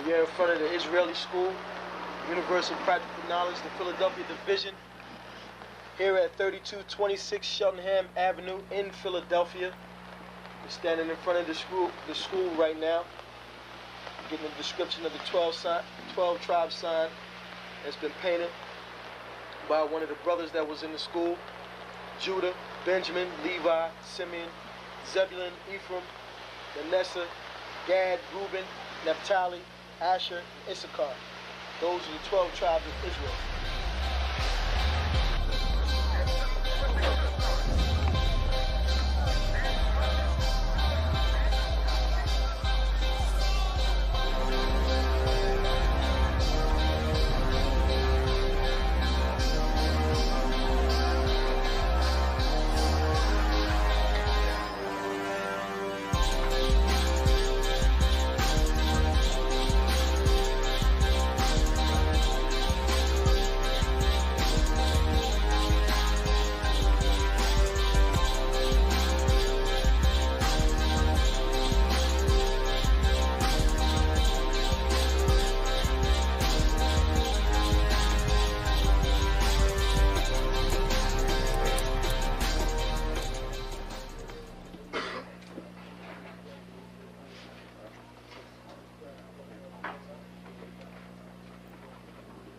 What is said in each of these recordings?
We are in front of the Israeli School, Universal Practical Knowledge, the Philadelphia Division, here at 3226 Cheltenham Avenue in Philadelphia. We're standing in front of the school right now, getting a description of the 12 tribe sign that's been painted by one of the brothers that was in the school: Judah, Benjamin, Levi, Simeon, Zebulun, Ephraim, Manasseh, Gad, Reuben, Naphtali, Asher, and Issachar. Those are the 12 tribes of Israel.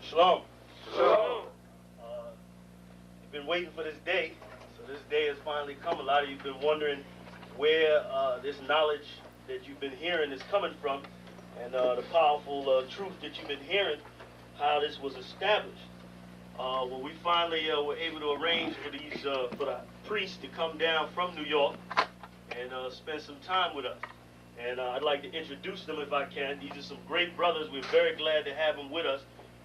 Shalom. Shalom. You've been waiting for this day, so this day has finally come. A lot of you have been wondering where this knowledge that you've been hearing is coming from, and the powerful truth that you've been hearing, how this was established. Well, we finally were able to arrange for the priests to come down from New York and spend some time with us. And I'd like to introduce them if I can. These are some great brothers. We're very glad to have them with us.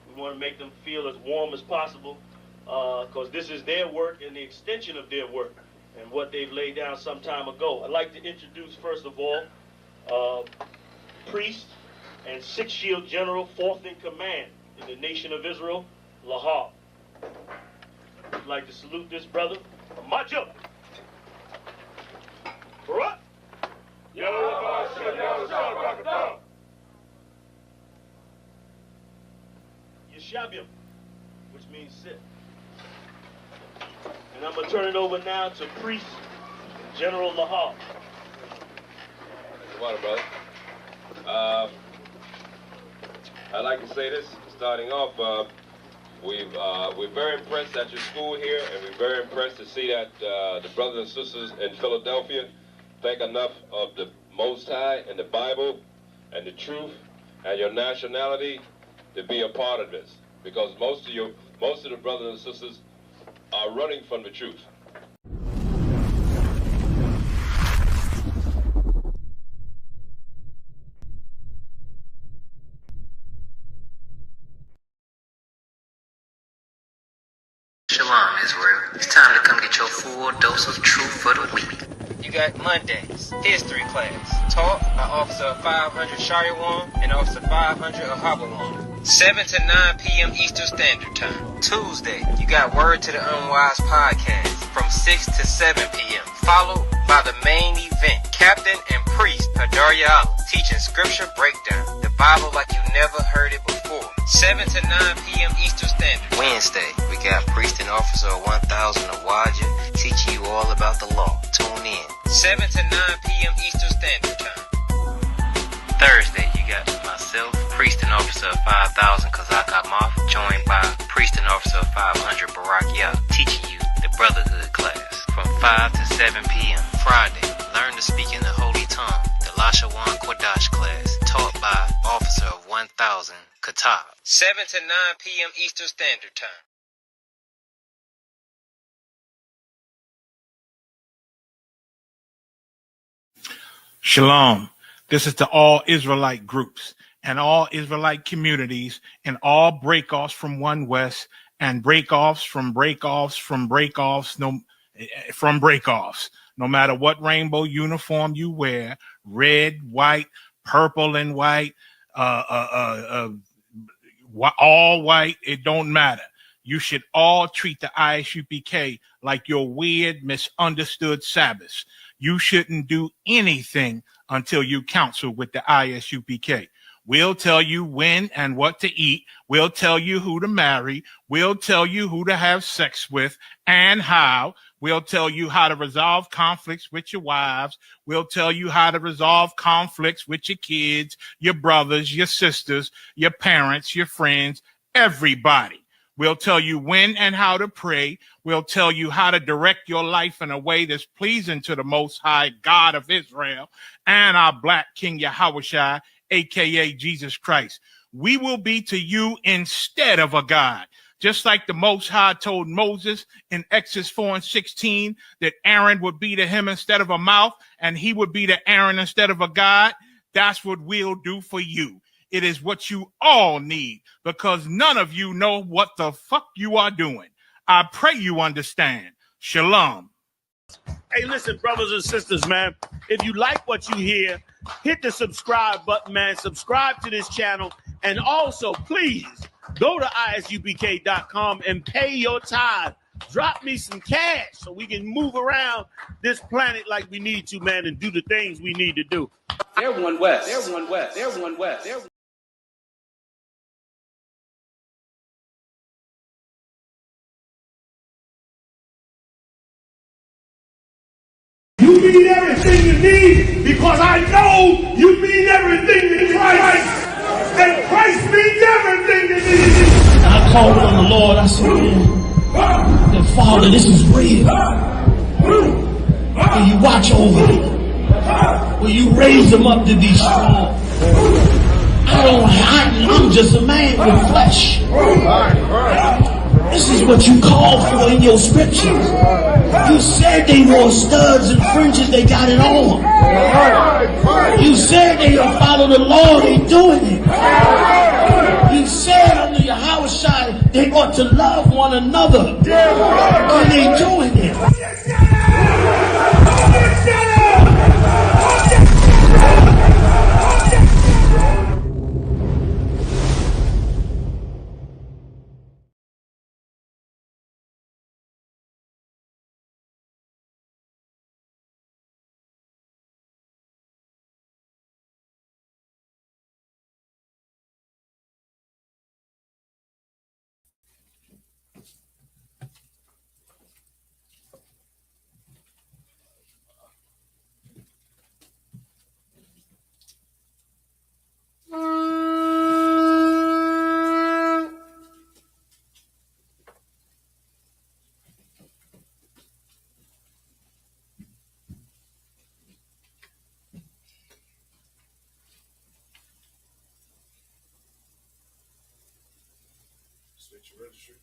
We want to make them feel as warm as possible, because this is their work and the extension of their work and what they've laid down some time ago. I'd like to introduce, first of all, priest and Sixth Shield General, 4th in command in the nation of Israel, Lahab. I'd like to salute this brother. Macho. Barak. Yeshabim, which means sit. And I'm going to turn it over now to Priest General Lahab. Come on, brother. I'd like to say this, starting off, we're very impressed at your school here, and we're very impressed to see that the brothers and sisters in Philadelphia think enough of the Most High and the Bible and the truth and your nationality to be a part of this, because most of the brothers and sisters are running from the truth. Shalom, Israel. It's time to come get your full dose of truth for the week. You got Mondays, history class, taught by Officer 500 Shariwan and Officer 500 Ahabawan. 7 to 9 p.m. Eastern Standard Time. Tuesday, you got Word to the Unwise podcast from 6 to 7 p.m. Followed by the main event, Captain and Priest Hadarya teaching scripture breakdown, the Bible like you never heard it before. 7 to 9 p.m. Eastern Standard. Wednesday, we got Priest and Officer 1000 Awaja teaching you all about the law. Tune in. 7 to 9 p.m. Eastern Standard Time. Thursday, you got myself, Priest and Officer 5000 Kazak Moth, joined by Priest and Officer 500 Barak Yah, teaching you the Brotherhood class from 5 to 7 p.m. Friday, learn to speak in the Holy Tongue, the Lashawan Kodash class, taught by Officer 1000 Katab. 7 to 9 p.m. Eastern Standard Time. Shalom. This is to all Israelite groups and all Israelite communities and all breakoffs from One West and breakoffs from breakoffs from breakoffs from breakoffs. No matter what rainbow uniform you wear, red, white, purple and white, all white, it don't matter. You should all treat the I.S.U.P.K like your weird, misunderstood Sabbaths. You shouldn't do anything until you counsel with the I.S.U.P.K. We'll tell you when and what to eat. We'll tell you who to marry. We'll tell you who to have sex with and how. We'll tell you how to resolve conflicts with your wives. We'll tell you how to resolve conflicts with your kids, your brothers, your sisters, your parents, your friends, everybody. We'll tell you when and how to pray. We'll tell you how to direct your life in a way that's pleasing to the Most High God of Israel and our Black King Yahushua, a.k.a. Jesus Christ. We will be to you instead of a God. Just like the Most High told Moses in Exodus 4:16 that Aaron would be to him instead of a mouth and he would be to Aaron instead of a God, that's what we'll do for you. It is what you all need because none of you know what the fuck you are doing. I pray you understand. Shalom. Hey, listen, brothers and sisters, man. If you like what you hear, hit the subscribe button, man. Subscribe to this channel. And also, please, go to ISUPK.com and pay your tithe. Drop me some cash so we can move around this planet like we need to, man, and do the things we need to do. They're one West. They're one West. They're one West. They're You mean everything to me because I know you mean everything to Christ. And Christ means everything to me. I called on the Lord. I said, that Father, this is real. Will you watch over them? Will you raise them up to be strong? I'm just a man with flesh. This is what you called for in your scriptures. You said they wore studs and fringes, they got it on. You said they don't follow the law, they doing it. You said under Yahushua they ought to love one another, and they doing it. Switch your registry.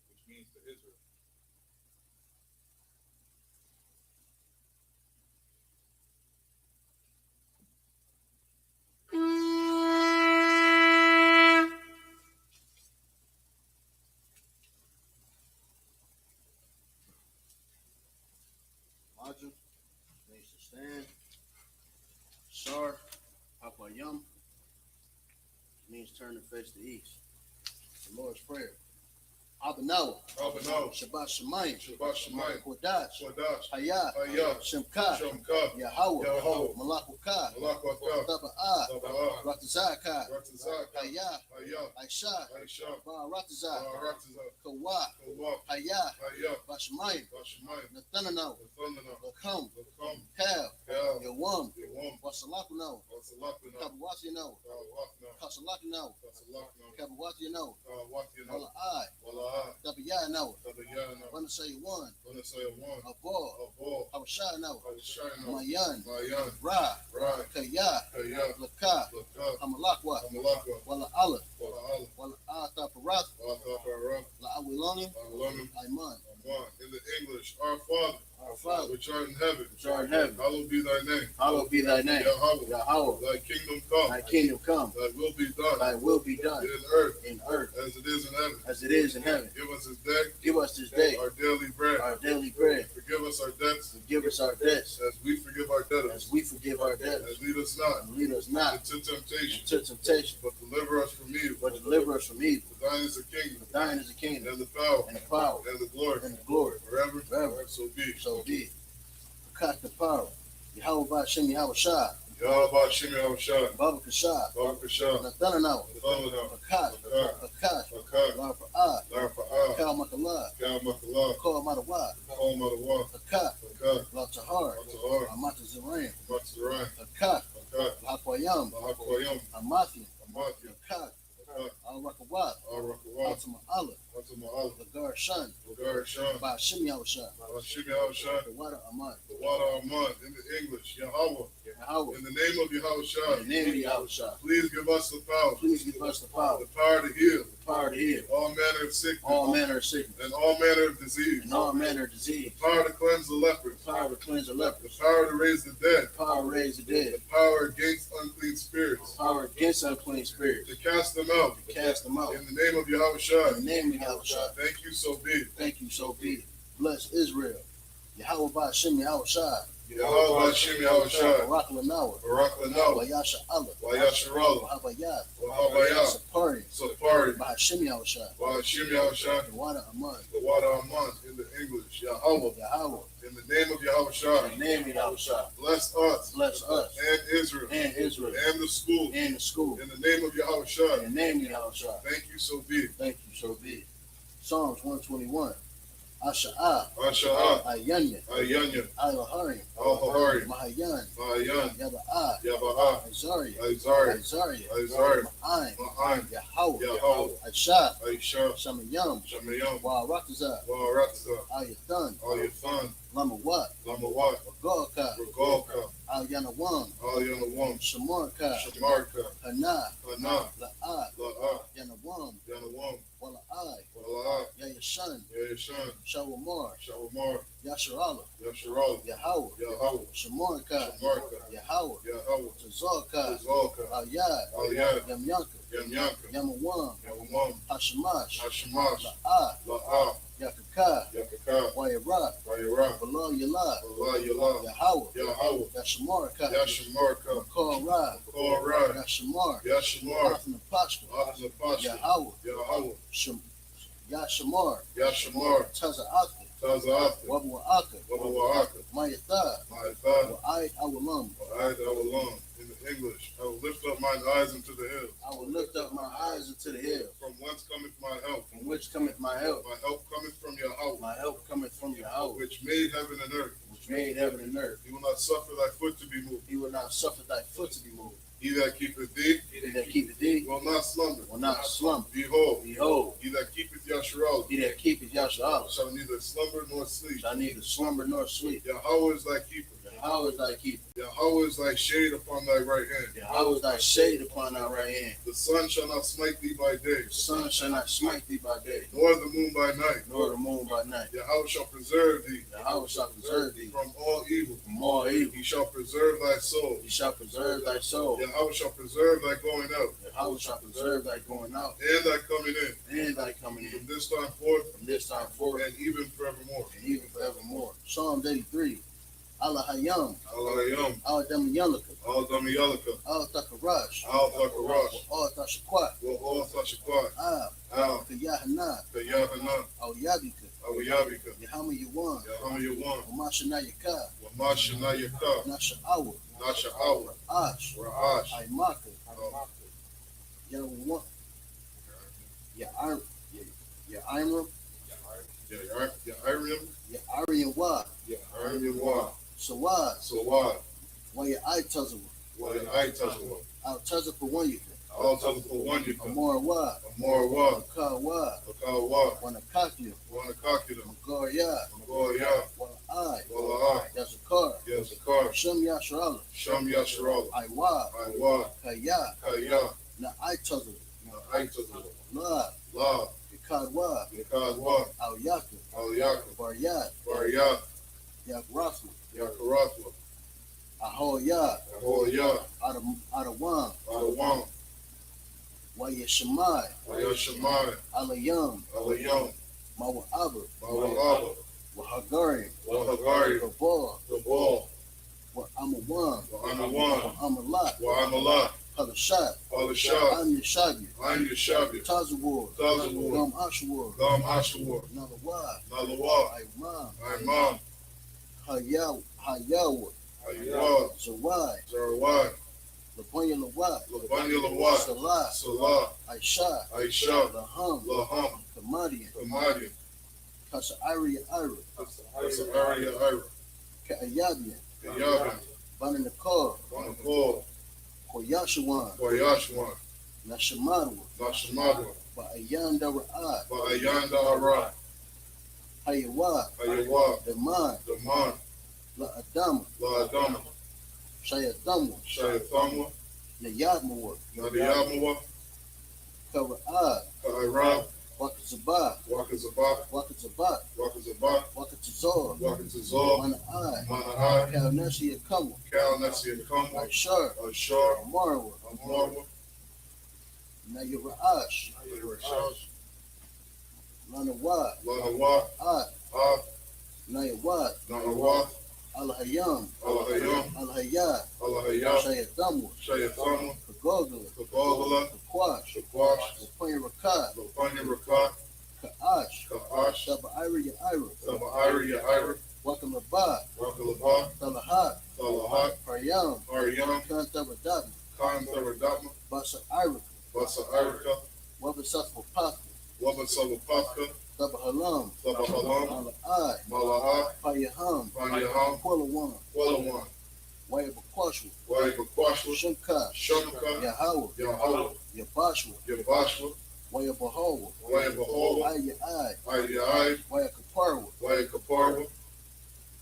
Which means to Israel. Majum means to stand. Shar, Papayam means turn to face the east. The Lord's Prayer. Abanawa, Abanawa, Shabbat Shemayim, Shabbat Shemayim, Kodash, Kodash, Hayah, Hayah, Shemka, Shemka, Yahweh, Yahweh, Malakuka, Malakaka, Taba'ah, Taba'ah, Ratazaka, Ratazaka, Hayah, Hayah, Aisha, Aisha, Baratazah, Baratazah, Kawa, Kawa, Hayah, Hayah, Bashemayim, Bashemayim, Nathananao, Nathanael, Lakam, Lakam, Kal, Kal, Yawam, Yawam, Wasalakunao, Wasalakana, Kabawatinao, Kawakna, Kasalakunao, Kasalakna, Kabawatinao, Kawatina, Wala'ai, Wala'a, Tabiyanao, Tabayana, Wanna say one, Vanasaya one, Abor, Abor, Hawashanao, Hawashina, Mayan, Mayan, Ra, Ra, Kaya, Kaya, Laka, Laka, Hamalakwa, Amalaka, Wala Allah, Wala'ala, Wala Ataparath, Wala'ala, La Awilonim, Awalonim, Aiman, Aman. In the English, our Father, our Father, which art in heaven, which art in heaven, hallowed be thy name. hallowed be thy name. Yahweh, Yahweh, thy kingdom come, thy kingdom come, thy will be done, thy will be done in earth in earth as it is in heaven. as it is in heaven. Give us this day Give us this day our daily bread. our daily bread. Forgive us our debts Forgive us our debts as we forgive our debtors. as we forgive our debtors. And lead us not And lead us not into temptation, into temptation, but deliver us from evil. but deliver us from evil. For thine is the kingdom, For thine is the kingdom, and the power, and the power, and the glory, and the glory, forever, forever. so be. So be it. Cut the power. Yahweh Bashem Yahweh Shah, Yahweh Shemi Hawashah, Baba Kashah, Baruch Shah, Nathananao, Nathanael, Akash, Akash, Akad, Larfa'ah, Larfa'ah, Kal Makalah, Kal Makalah, Kal Matawah, Kal Madawa, Akash, Akad, Latahar, Atahar, Amata Zeram, Matzaran, Akash, Akad, Lakwayam, Lahakoyam, Amathi, Amathia, Akash, Akad, Al-Rakawat, Arakawat, Ultima Allah, Atama'al, Lagar Shan, Lagar Shan, Bashem Yahweh Shah, Shemi Hawashah, the water Aman, the water Aman, in the English, Yahweh, Yahweh, in the name of Yahweh Shah, in the name of Yahweh Shah, please give us the power, please give us the power, the power to heal the power to heal all manner of sickness, all manner of sickness, and all manner of disease, and all manner of disease, the power to cleanse the lepers, the power to cleanse the the lepers, power to raise the dead, the power to raise the dead, the power against unclean spirits, the power against unclean spirits, to cast them out, to cast them out. in the name of Yahweh Shah. In the name of Yahweh Shah, Thank you, so be it. thank you, so be it. Bless Israel. Yahweh Bashem Yahweh Shah, Yahweh Hashem Yahweh Shah, Barak Lanawa, Barak Lanawa, Wayasha Allah, Wayasharallah, Wahabayat, Wahabayah, Sapari, Safari, Bahashem Yahweh Shah, Hashem Yahweh Shah, the water Aman, the water Aman, in the English, Yahweh, Yahweh, in the name of Yahweh Shah. in the name of Yahweh Shah. Bless us, Bless us and Israel, and Israel and the school, and the school. in the name of Yahweh Shah. In the name of Yahweh Shah. Thank you, so be it. Thank you, so be it. Psalms 121. Asha'ah, Asha'ah, Ayanya, Ayanya, Al-Harim, Al-Hawari, Mahayan, Ma'ayan, Yaba'ah, Yaba'ah, Azariah, Azari, Azariah, Azari, Ma'ayin, Ma'an, Yahweh, Yahweh, Aisha, Aisha, Shamayam, Shamayam, Wa'aratazah, Wa'aratza, Ayathan, Al-Yathan, Lamawat, Lamawat, Wagorka, Regalka, Al-Yanawam, Al-Yanawam, Shamarka, Shamarka, Hana, Hana, La'ah, La'ah, Yanawam, Yanawam, Wala'ai, Wala'ah, Yayashan, Yayashan, Shawamar, Shawamar, Yasharallah, Yasharal, Yahweh, Yahweh, Shamarka, Shamarka, Yahweh, Yahweh, Tazarka, Zalka, Al-Yad, Al-Yad, Yamyanka, Yamyanka, Yamawam, Yawamam, Hashamash, Hashamash, La'ah, La'ah, Yakaka, Yakaka, Wayara, Vayara, Below Yala, Allah Yala, Yahweh, Yahweh, Yashamarka, Yashamarka, Korah, Korah, Yashamar, Yashamar, Afin Pashka, After Pasha, Yahweh, Yahweh, Yashamar, Yashamar, Taza'aka, Taza'ata, Wabu'aka, Wawa'aka, Mayatha, my thought, Wa'ai Awalam. I will long. In the English, I will lift up mine eyes unto the hills. I will lift up my eyes into the hills, From whence cometh my help? from which cometh my help. My help cometh from Yahweh, My help cometh from Yahweh, which made heaven and earth. which made heaven and earth. He will not suffer thy foot to be moved. He will not suffer thy foot to be moved. He that keepeth thee He that keepeth thee will not slumber. will not slumber. Behold, Behold, he that keepeth Yasharal he that keepeth Yahshua shall neither slumber nor sleep. shall neither slumber nor sleep. Yahweh is thy keeper. Yahweh is thy keeper. Yahweh is thy shade upon thy right hand. Yahweh is thy shade upon thy right hand. The sun shall not smite thee by day, The sun shall not smite thee by day, nor the moon by night. nor the moon by night. Yahweh shall preserve thee Yahweh shall preserve thee from all evil. from all evil. He shall preserve thy soul. He shall preserve thy soul. Yahweh shall preserve thy going out Yahweh shall preserve thy going out and thy coming in and thy coming from in this time forth from this time forth and even forevermore. and even forevermore. Psalm 83. Allah Hayam, Alayam, Al Damayalaka, Al Damiyalaka, Al Takarash, Al Takarash, Al Tashakwat, Wa Al Tashakwat, Al. YAHANNA. YAHANNA. YAHANNA. YAHANNA. YAHANNA YAWAN. YAHANNA. WAMASHANAYAKA. WAMASHANAYAKA. NASHA AWA. Nasha Awa. Ash. Ra'ash. IMAKA. Yawan. Ya'arim. Ya'arim. Ya'arian Wa. Ya'arim Wa. Sawad. Sawad. Waya Itazawa. Wa'itazawa. Al Tazawa Wanyaka. All Tazawa Wanyaka. Amor Wa. Amor Wa. Akar Wa. Akal Wa. Wanakakia. Wanakakida. Magoya. Magoya. Wala Wala Yazakar. Yazakar. Shem Yasharala. Sham Yasharala. Iwa. Iwa. Kaya. Kaya. Na Itazawa. Aitazawa. La. La. Yakadwa. Yakadwa. Al Yaka. Al Yaka. Baryat. Baryat. Yakrathwa. Yakarathwa. Ahoya. Ahoya. Adawam. Adawam. Wayashamai. Wayashamai. Alayam. Alayam. Mawa'aba. Mawa'aba. Wahagari. Wahagari. Gabal. Gabal. Wa'amawan. Wa'amawan. Wa'amalat. Wa'amalat. Palashat. Palashat. I'm Yashabi. I'm Yashabi. Tazawar. Tazawar. Gam Ashwar. Gam Ashwar. Nalawad. Nalawad. Imam. Imam. Hayawa. Hayawad. Zawai. Zawai. Labanya Lawad. Labanya Lawad. Salah. Salah. Aisha. Aisha. Laham. Laham. Kamadian. Kamadian. Kasa Ira. Kasa Ira. Ka'ayabian. Kayabian. Bananakar. Banakor. Koyashawan. Koyashwan. Nashamadwa. Nashamadwa. Ba'ayanda Ra'ad. Ba'ayanda Arad. Hayawad. Hayawad. Daman. Daman. La'adama. La'adama. Shayathamwa. Shayathamwa. Nayadmawa. Nadiyamawa. Kara'ad. Ka'arab. Wakazabat. Wakazabat. Wakazabat. Wakazabat. Wakatazor. Wakatazor. Mana'ai. Mana'ai. Kalnasi Yakamwa. Kalnasi Yakamwa. Ashar. Ashar. Amarwa. Amarwa. Nayara'ash. Nayara'ash. Lanawad. Lanawad. Ad. Nayawad. Nayawad. Al-Hayam. Al-Hayam. Al-Hayat. Al-Hayat. Shayathamwa. Shayathamwa. Kagogala. Kagogala. Kakwash. Kakwash. Lapanya Rakat. Lapanya Rakat. Ka'ash. Ka'ash. Saba'ira Ya'ira. Saba'ira Ya'ira. Wakalabad. Wakalabad. Talahat. Talahat. Paryam. Paryam. Kantaradama. Kantaradama. Basa Irika. Basa Irika. Wabasatwapaka. Wabasatwapaka. Tabahalam. Tabahalam. Mala'ai. Mala'ai. Payaham. Payaham. Kwalawan. Kwalawan. Wayabakwashwa. Wayabakwashwa. Shimka. Shimka. Yahawa. Yahawah. Yabashwa. Yabashwa. Wayabahawa. Wayabahawa. Aya'ai. Aya'ai. Wayakaparwa. Wayakaparwa.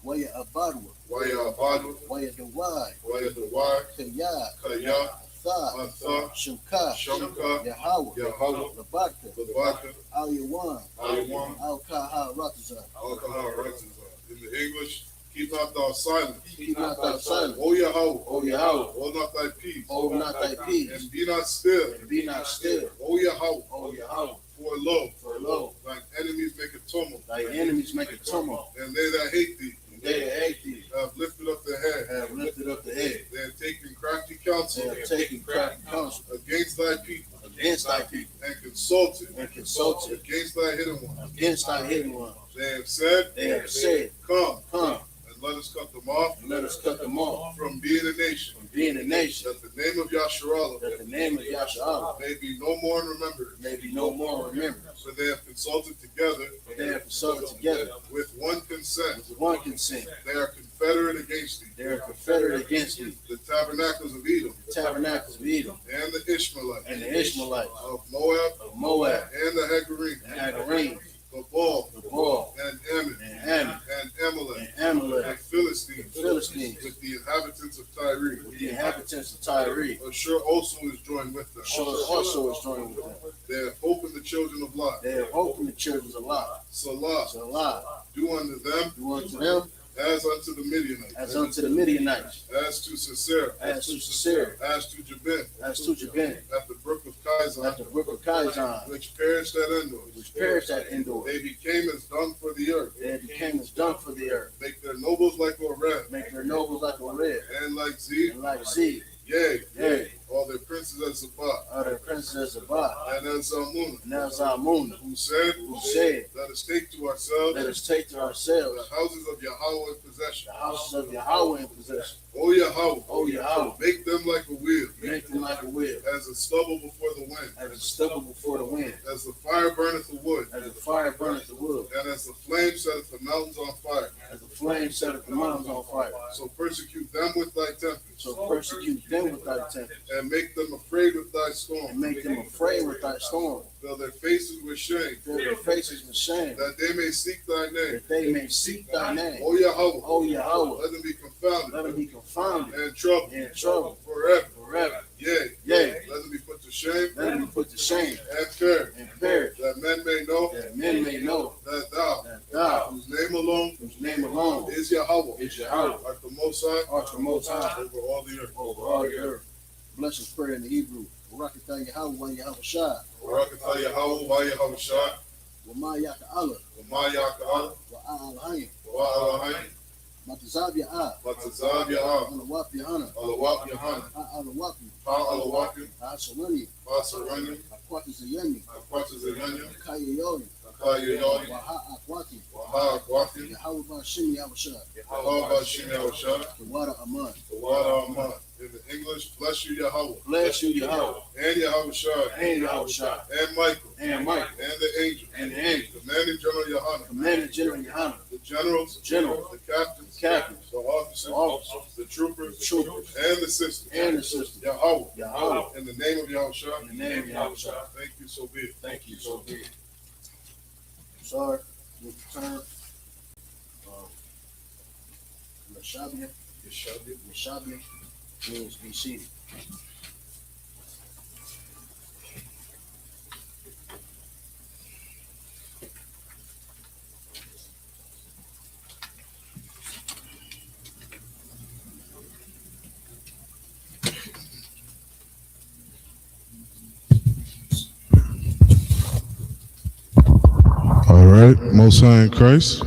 Waya'abadwa. Waya'abadwa. Wayadawai. Wayadawai. Kaya. Kaya. Atha. Shimka. Shimka. Yahawa. Yahawah. Labaka. Labaka. Al-Yawan. Al-Yawan. Al-Kaha Ratazah. Al-Kaha Ratazah. In the English, keep not thou silent. Keep not thou silent. O Yahweh. O Yahweh. Hold not thy peace. Hold not thy peace. And be not still. And be not still. O Yahweh. O Yahweh. For lo. For lo. Thine enemies make a tumult. Thy enemies make a tumult. And they that hate thee. And they that hate thee. Have lifted up their head. Have lifted up the head. They have taken crafty counsel. They have taken crafty counsel. Against thy people. Against thy people. And consulted. And consulted. Against thy hidden ones. Against thy hidden ones. They have said. They have said. Come. Come. And let us cut them off. And let us cut them off. From being a nation. From being a nation. That the name of Yasharallah. That the name of Yasharallah. May be no more remembered. May be no more remembered. For they have consulted together. For they have consulted together. With one consent. With one consent. They are confederate against thee. They are confederate against thee. The tabernacles of Edom. The tabernacles of Edom. And the Ishmaelites. And the Ishmaelites. Of Moab. Of Moab. And the Hagarim. And Hagarim. Gabal. Gabal. And Ammon. And Ammon. And Amalek. And Amalek. And Philistines. And Philistines. With the inhabitants of Tyre. With the inhabitants of Tyre. Ashur also is joined with them. Ashur also is joined with them. They have opened the children of Lot. They have opened the children of Lot. Salah. Salah. Do unto them. Do unto them. As unto the Midianites. As unto the Midianites. As to Sisera. As to Sisera. As to Jabin. As to Jabin. At the brook of Kizon. At the brook of Kizon. Which perished at Endor. Which perished at Endor. They became as dung for the earth. They became as dung for the earth. Make their nobles like Oreb. Make their nobles like Oreb. And like Zeb. And like Zeb. Yea. All their princes at SABBATH. All their princes at SABBATH. And at Zalmunna. And at Zalmunna. Who said, let us take to ourselves. Let us take to ourselves. The houses of Yahweh in possession. The houses of Yahweh in possession. O Yahweh. O Yahweh. Make them like a wheel. Make them like a wheel. As a stubble before the wind. As a stubble before the wind. As the fire burneth the wood. As the fire burneth the wood. And as the flame setteth the mountains on fire. As the flame setteth the mountains on fire. So persecute them with thy tempest. So persecute them with thy tempest. And make them afraid with thy storm. And make them afraid with thy storm. Fill their faces with shame. Fill their faces with shame. That they may seek thy name. That they may seek thy name. O Yahweh. O Yahweh. Let them be confounded. Let them be confounded. And trouble. And trouble. Forever. Forever. Yea. Let them be put to shame. Let them be put to shame. And perish. And perish. That men may know. That men may know. That thou. Whose name alone. Whose name alone. Is Yahweh. Is Yahweh. Art the Most High. Art the Most High. Over all the earth. Over all the earth. Blessings prayer in the Hebrew. Barakatah Yahweh Yahweh Shah. Barakatah Yahweh Yahweh Shah. Wama Yaka Allah. Wama Yaka Allah. Wa'al-Hayim. Wa'al-Hayim. Matazab Ya'ah. Matazab Ya'ah. Alawap Yahanna. Alawap Yahanna. Ha'alawakim. Ha'alawakim. Ha'asarani. Ha'asarani. Akwatazayani. Akwatazayani. Akayayoyin. Akayayoyin. Waha'akwakim. Waha'akwakim. Yahweh Bashim Yahweh Shah. Yahweh Bashim Yahweh Shah. Tawada Aman. Tawada Aman. In the English, bless you, Yahweh. Bless you, Yahweh. And Yahweh Shah. And Yahweh Shah. And Michael. And Michael. And the angel. And the angel. Commanding General Yahanna. Commanding General Yahanna. The generals. The general. The captains. The captains. The officers. The troopers. The troopers. And the sisters. And the sisters. Yahweh. Yahweh. In the name of Yahweh Shah. In the name of Yahweh Shah. Thank you, so be it. Thank you, so be it. Sorry, with the term. Yashabia means be seated. All right, Most High in Christ.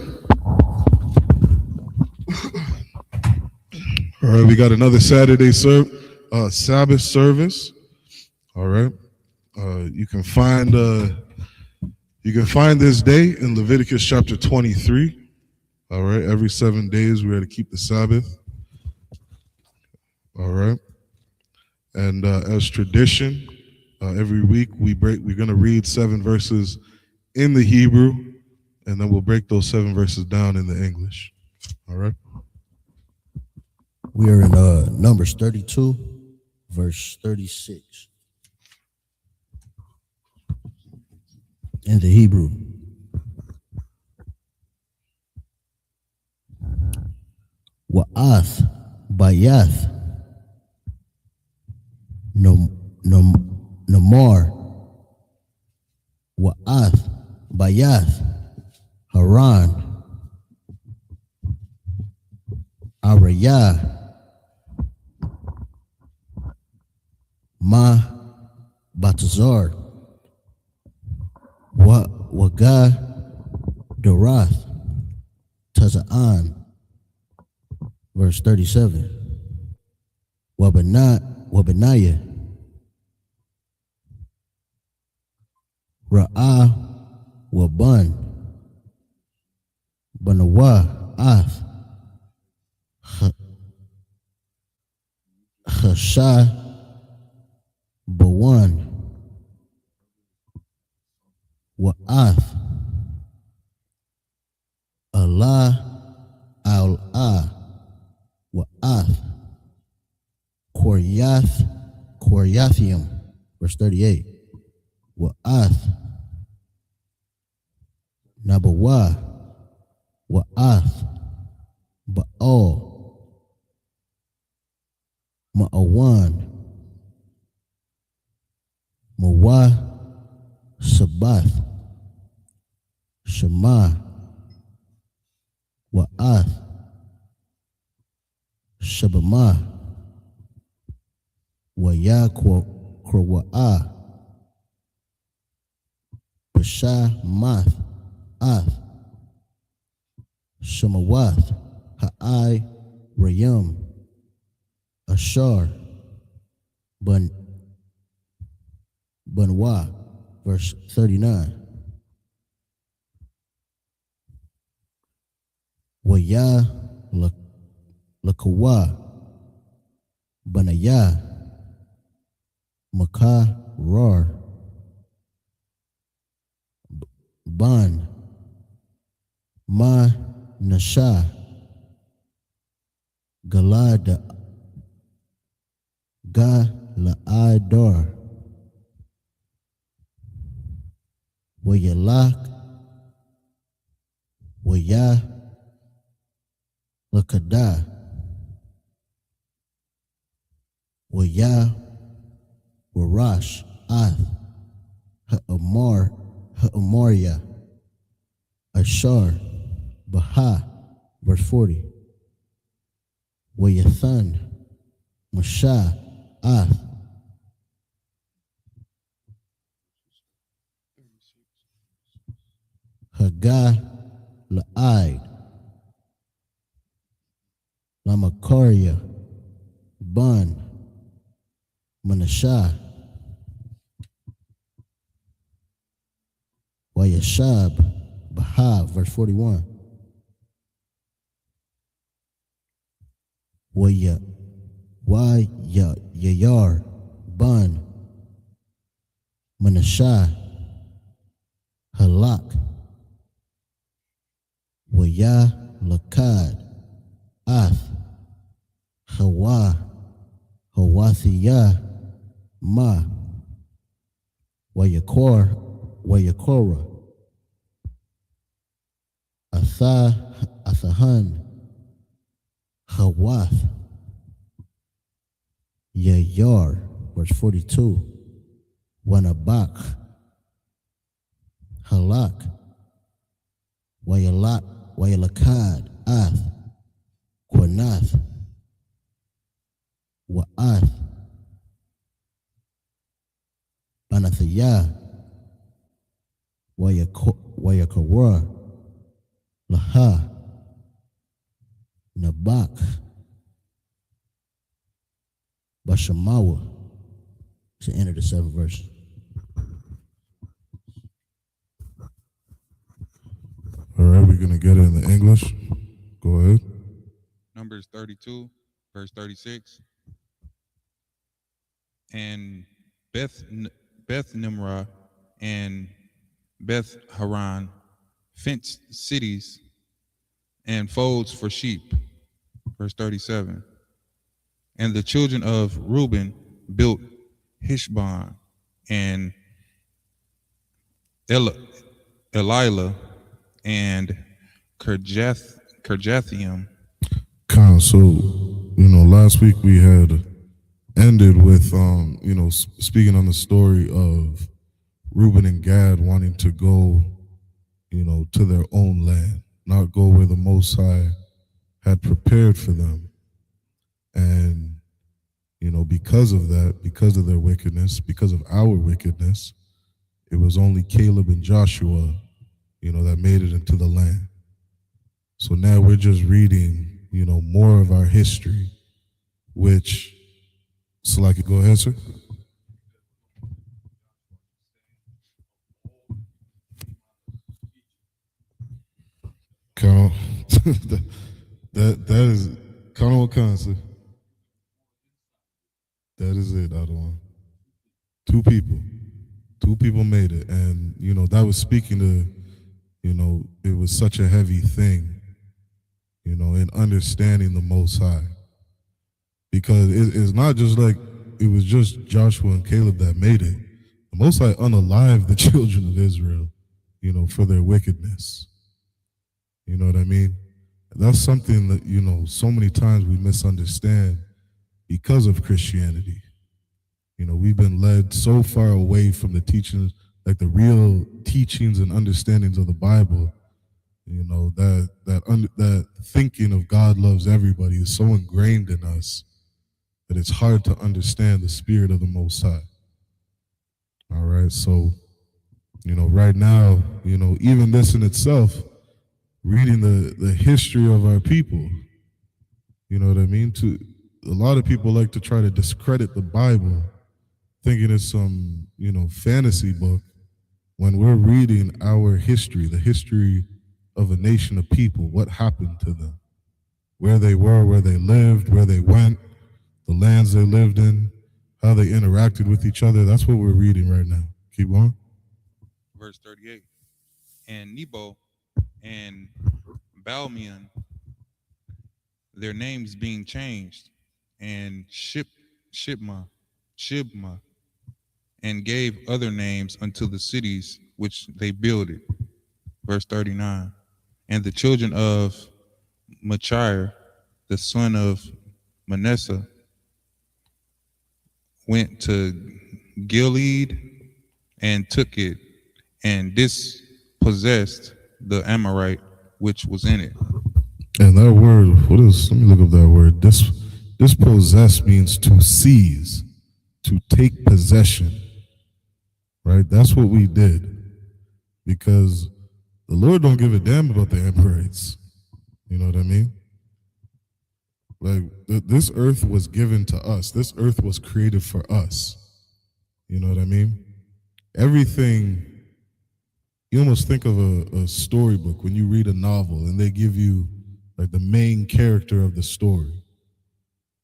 All right, we got another Saturday Sabbath service. All right, you can find this day in Leviticus chapter 23. All right, every 7 days we are to keep the Sabbath. All right, and as tradition, every week we're going to read 7 verses in the Hebrew, and then we'll break those 7 verses down in the English. All right. We are in Numbers 32, verse 36. In the Hebrew. Wa'ath bayath namar wa'ath bayath haran arayah Ma Batazar Waga Dorath Taza'an. Verse 37. Wabanaya Ra'ah Waban Banawa Ath Chashah Bawan Wa'ath Allah Al-Ah Wa'ath Koryathium. Verse 38. Wa'ath Nabawa Wa'ath Ba'al Ma'awan Mawa Sabbath Shema Wa'ath Shabama Waya Krowa'ah Basha Math Ath Shemawath Ha'ai Rayum Ashar Bunwa, verse 39. Waya lakawa banaya maka rar ban ma nasha galada ga la idar wayalak waya lakada waya warash ath ha'amaria ashar baha, verse 40. Wayathan masha ath haga la'id lamakaria ban manasha wayashab baha, verse 41. Yayar ban manasha halak waya lakad ath hawathiya ma wayakora athahan hawath yayar, verse 42. Wanabak halak wayalakad ath quanath wa'ath anathaya wayakawar laha nabak bashamawa. To the end of the 7th verse. All right, we're going to get it in the English. Go ahead. Numbers 32, verse 36. And Beth Nimrah and Beth Haran fenced cities and folds for sheep. Verse 37. And the children of Reuben built Heshbon and Elilah and Kirjathaim. So, last week we had ended with, speaking on the story of Reuben and Gad wanting to go, to their own land, not go where the Most High had prepared for them. And, because of that, because of their wickedness, because of our wickedness, it was only Caleb and Joshua, that made it into the land. So now we're just reading, more of our history, which, Salaki, go ahead, sir. Count that is count on sir. That is it, Adawan. Two people made it, and that was speaking to, it was such a heavy thing, in understanding the Most High, because it's not just like it was just Joshua and Caleb that made it. The Most High unalived the children of Israel, for their wickedness. You know what I mean? That's something that, so many times we misunderstand because of Christianity. We've been led so far away from the teachings, like the real teachings and understandings of the Bible, that thinking of God loves everybody is so ingrained in us that it's hard to understand the spirit of the Most High. All right, so, right now, even this in itself, reading the history of our people, you know what I mean? A lot of people like to try to discredit the Bible thinking it's some, fantasy book, when we're reading our history, the history of a nation of people, what happened to them, where they were, where they lived, where they went, the lands they lived in, how they interacted with each other. That's what we're reading right now. Keep going. Verse 38. And Nebo and Balmeon, their names being changed, and Shibma, and gave other names unto the cities which they builded. Verse 39. And the children of Machir, the son of Manasseh, went to Gilead and took it, and dispossessed the Amorite which was in it. And that word, let me look up that word. Dispossess means to seize, to take possession. Right? That's what we did. Because the Lord don't give a damn about the Amorites. You know what I mean? Like, this earth was given to us. This earth was created for us. You know what I mean? Everything, you almost think of a storybook when you read a novel and they give you like the main character of the story.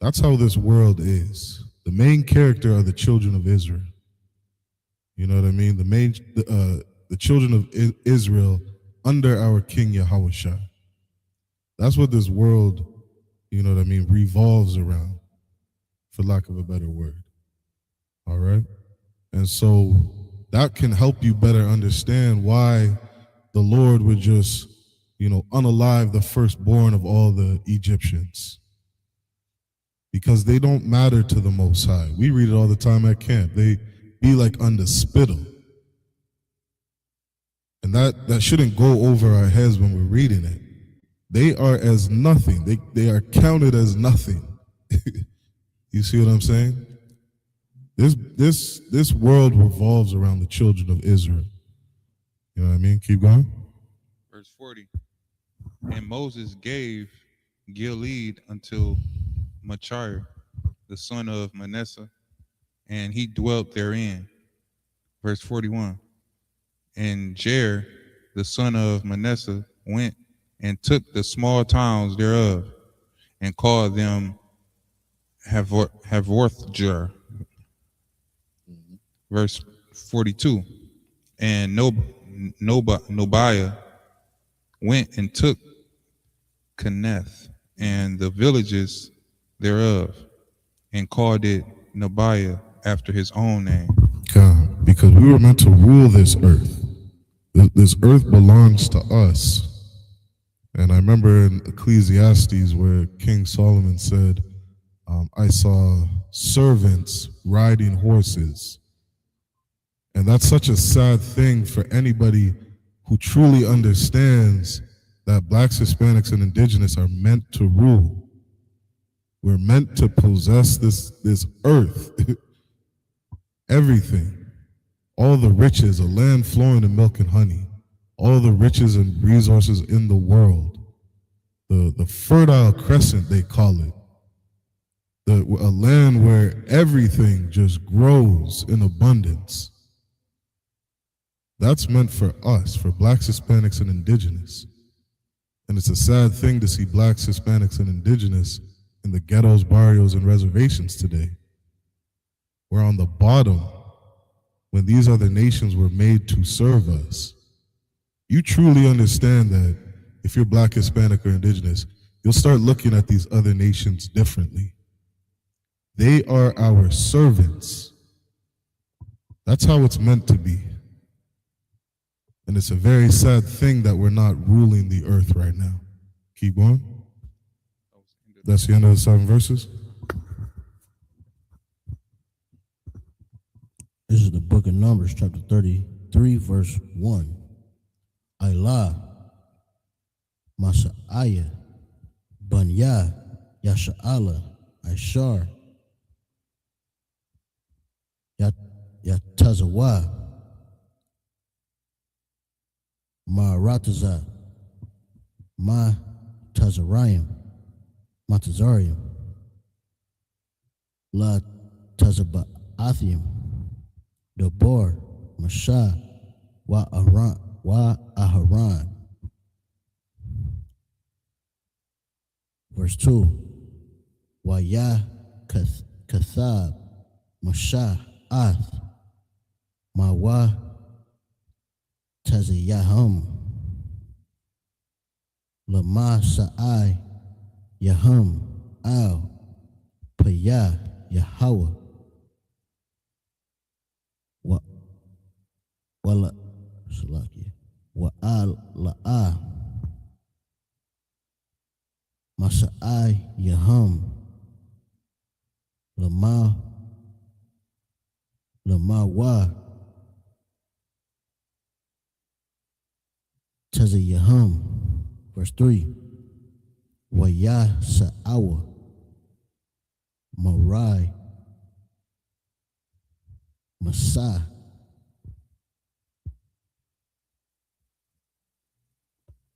That's how this world is. The main character are the children of Israel. You know what I mean? The children of Israel under our King Yahushua. That's what this world, revolves around, for lack of a better word. All right? And so that can help you better understand why the Lord would just, unalive the firstborn of all the Egyptians. Because they don't matter to the Most High. We read it all the time at camp. They be like under spittle. And that shouldn't go over our heads when we're reading it. They are as nothing. They are counted as nothing. You see what I'm saying? This world revolves around the children of Israel. You know what I mean? Keep going. Verse 40. And Moses gave Gilead unto Machir, the son of Manasseh, and he dwelt therein. Verse 41. And Jair, the son of Manasseh, went and took the small towns thereof, and called them Havorthjar. Verse 42. And Nobiah went and took Kenneth and the villages thereof, and called it Nobiah after his own name. God, because we were meant to rule this earth. This earth belongs to us. And I remember in Ecclesiastes where King Solomon said, I saw servants riding horses. And that's such a sad thing for anybody who truly understands that blacks, Hispanics, and indigenous are meant to rule. We're meant to possess this earth. Everything. All the riches, a land flowing in milk and honey. All the riches and resources in the world. The Fertile Crescent, they call it. A land where everything just grows in abundance. That's meant for us, for blacks, Hispanics, and indigenous. And it's a sad thing to see blacks, Hispanics, and indigenous in the ghettos, barrios, and reservations today. We're on the bottom when these other nations were made to serve us. You truly understand that if you're black, Hispanic, or indigenous, you'll start looking at these other nations differently. They are our servants. That's how it's meant to be. And it's a very sad thing that we're not ruling the earth right now. Keep going. That's the end of the 7 verses. This is the book of Numbers, chapter 33, verse 1. Ilah, Masaiah, Banya, Yasha'ala, Ishar, Yatazawa, Marataza, Matazariam, La Tazabaathim, Dabor, Masha, Wa Aharon. Verse 2. Waya Kathab, Masha, Ath, Mawa Tazayahum, Lama Sa'ai, Yahum, Al, Paya, Yahweh, Wala, Salaki, Wa'al La'a, Masa'ai, Yahum, Lama Wa Tazayahum. Verse 3. Waya Sa'awa, Marai, Masai,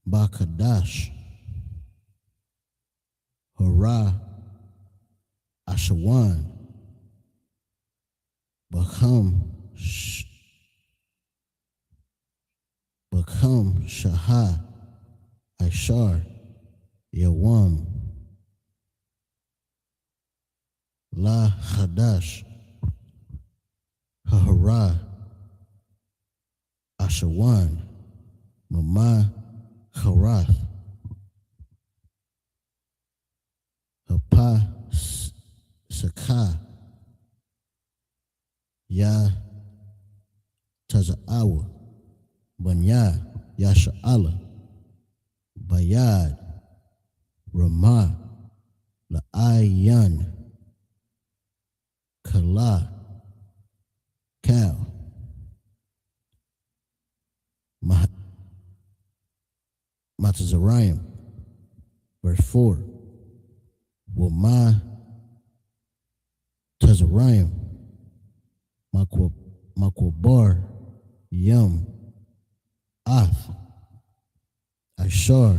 Bakadash, Hara, Ashawan, Bakam, Shahah, Ishar, Yawam, La Hadash, Hahara, Ashawan, Mama, Harath, Hapa, Sakah, Ya Taza'awa, Banya, Yasha'ala, Bayad, Ramah, La'ayan, Kala, Kal, Matazarayim. Verse 4. Wama Tazarayim, Makwabar, Yum, Ath, Ishar,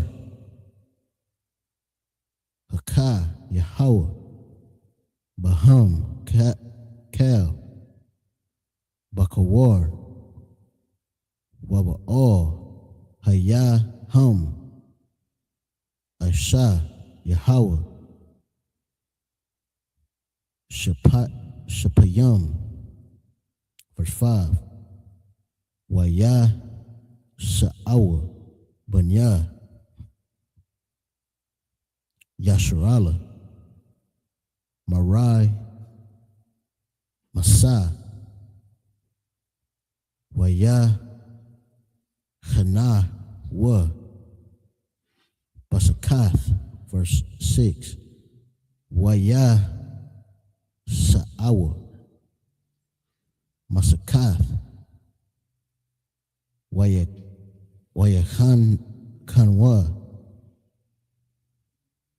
Hakah, Yahweh, Baham, Kal, Bakawar, Waba'al, Hayah, Hum, Aisha, Yahweh, Shapayam. Verse 5. Waya Sa'awa, Banya, Yasharala, Marai, Masa, Waya Hana, Wa, Basakath. Verse 6. Waya Sa'awa, Masakath, Kanwa,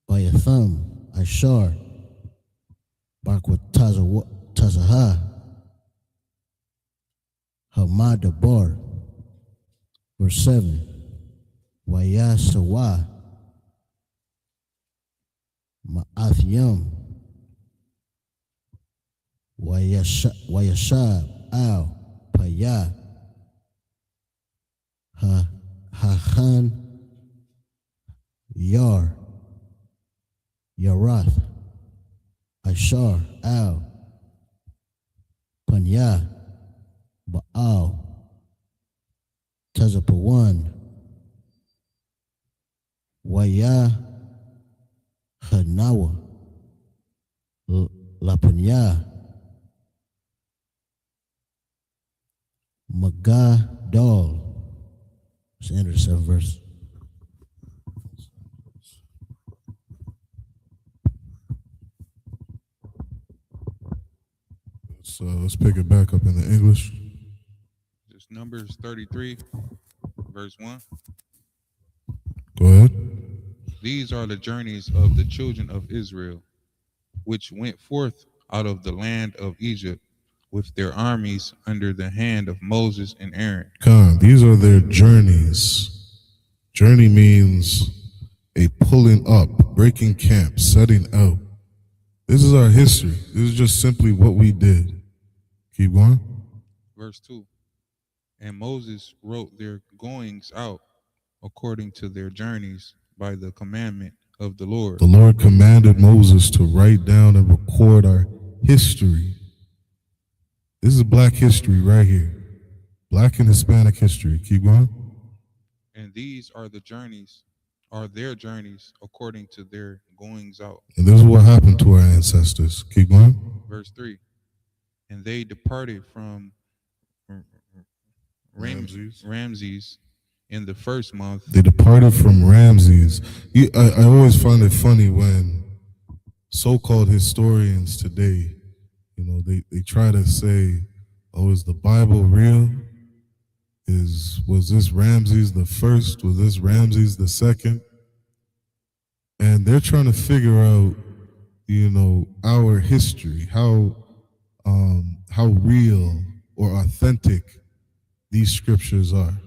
Wayatham, Ishar, Barkwat Tazaha, Hamadabar. Verse 7. Wayasawa, Ma'athyam, Wayashab, Al, Paya, Hahan, Yar, Yarath, Ishar, Al, Panya, Baal, Tazapawan, Waya, Hanawa, Lapanya, Magadal. It's the end of the 7th verse. So let's pick it back up in the English. Just Numbers 33, verse 1. Go ahead. These are the journeys of the children of Israel, which went forth out of the land of Egypt with their armies under the hand of Moses and Aaron. Khan, these are their journeys. Journey means a pulling up, breaking camp, setting out. This is our history. This is just simply what we did. Keep going. Verse 2. And Moses wrote their goings out according to their journeys by the commandment of the Lord. The Lord commanded Moses to write down and record our history. This is black history right here. Black and Hispanic history. Keep going. And these are their journeys according to their goings out. And this is what happened to our ancestors. Keep going. Verse 3. And they departed from Ramses in the first month. They departed from Ramses. I always find it funny when so-called historians today, they try to say, oh, is the Bible real? Was this Ramses the first? Was this Ramses the second? And they're trying to figure out, our history, how real or authentic these scriptures are.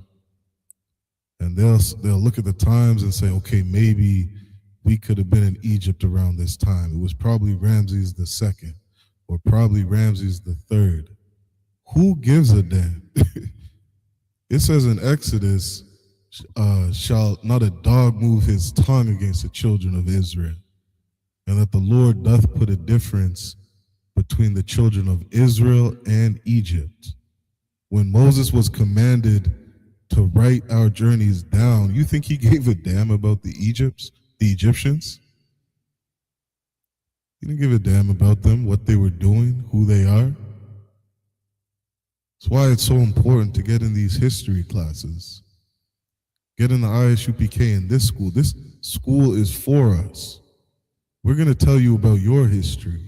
And they'll look at the times and say, okay, maybe we could have been in Egypt around this time. It was probably Ramses the second or probably Ramses the third. Who gives a damn? It says in Exodus, shall not a dog move his tongue against the children of Israel, and that the Lord doth put a difference between the children of Israel and Egypt. When Moses was commanded to write our journeys down, you think he gave a damn about the Egyptians? He didn't give a damn about them, what they were doing, who they are. That's why it's so important to get in these history classes. Get in the I.S.U.P.K. in this school. This school is for us. We're going to tell you about your history.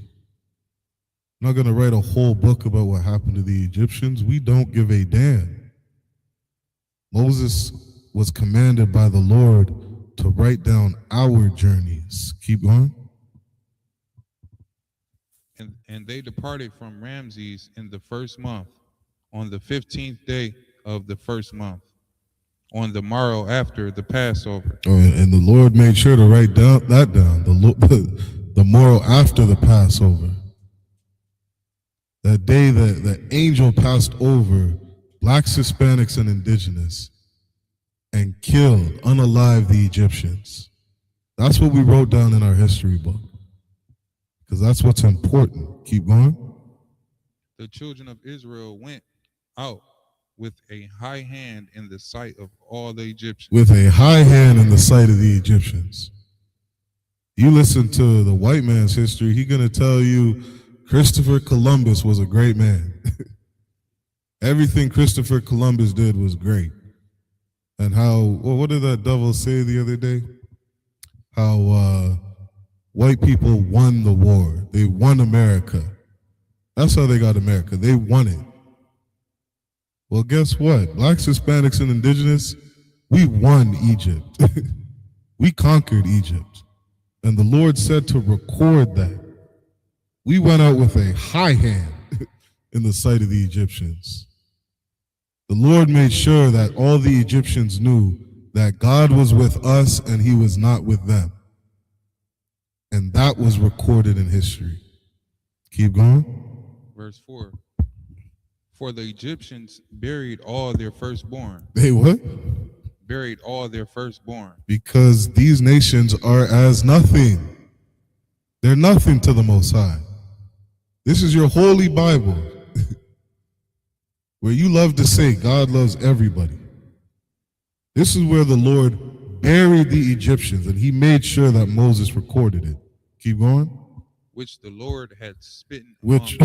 I'm not going to write a whole book about what happened to the Egyptians. We don't give a damn. Moses was commanded by the Lord to write down our journeys. Keep going. And they departed from Ramses in the first month, on the 15th day of the first month, on the morrow after the Passover. Oh, and the Lord made sure to write down the morrow after the Passover. That day that the angel passed over blacks, Hispanics, and indigenous and killed, unalive the Egyptians. That's what we wrote down in our history book. Because that's what's important. Keep going. The children of Israel went out with a high hand in the sight of all the Egyptians. With a high hand in the sight of the Egyptians. You listen to the white man's history, he's going to tell you Christopher Columbus was a great man. Everything Christopher Columbus did was great. And what did that devil say the other day? How white people won the war. They won America. That's how they got America. They won it. Well, guess what? Blacks, Hispanics, and indigenous, we won Egypt. We conquered Egypt. And the Lord said to record that. We went out with a high hand in the sight of the Egyptians. The Lord made sure that all the Egyptians knew that God was with us and he was not with them. And that was recorded in history. Keep going. Verse 4. For the Egyptians buried all their firstborn. They what? Buried all their firstborn. Because these nations are as nothing. They're nothing to the Most High. This is your holy Bible, where you love to say God loves everybody. This is where the Lord buried the Egyptians, and he made sure that Moses recorded it. Keep going. Which the Lord had smitten Which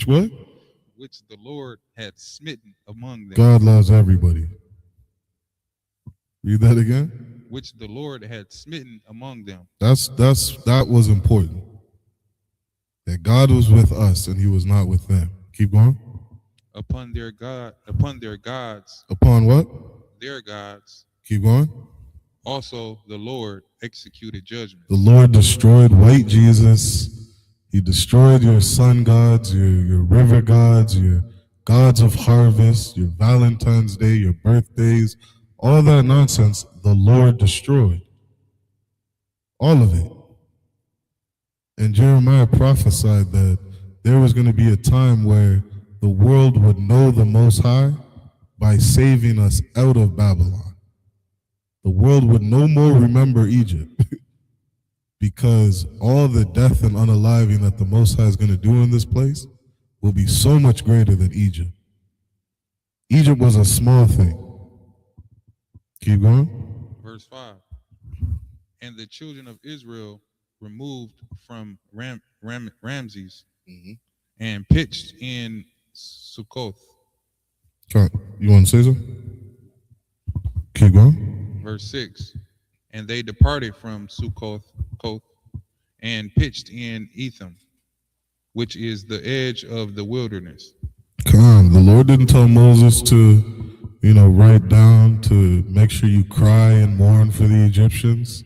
what? Which the Lord had smitten among them. God loves everybody. Read that again. Which the Lord had smitten among them. That was important. That God was with us and he was not with them. Keep going. Upon their gods. Upon what? Their gods. Keep going. Also the Lord executed judgment. The Lord destroyed white Jesus. He destroyed your sun gods, your river gods, your gods of harvest, your Valentine's Day, your birthdays, all that nonsense, the Lord destroyed. All of it. And Jeremiah prophesied that there was going to be a time where the world would know the Most High by saving us out of Babylon. The world would no more remember Egypt because all the death and unaliving that the Most High is going to do in this place will be so much greater than Egypt. Egypt was a small thing. Keep going. Verse 5. And the children of Israel removed from Ramses and pitched in Sukkoth. You want to say something? Keep going. Verse 6. And they departed from Sukkoth and pitched in Etham, which is the edge of the wilderness. The Lord didn't tell Moses to, write down to make sure you cry and mourn for the Egyptians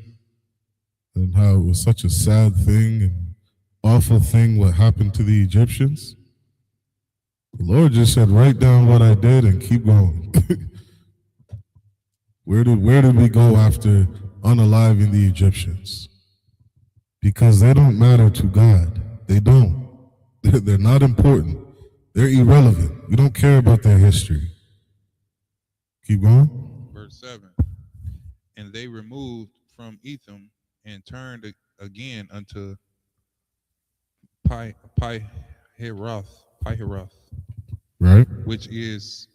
and how it was such a sad thing and awful thing what happened to the Egyptians. The Lord just said, write down what I did and keep going. Where did we go after unaliving the Egyptians? Because they don't matter to God. They don't. They're not important. They're irrelevant. We don't care about their history. Keep going. Verse 7. And they removed from Etham and turned again unto Pihahiroth, right, which is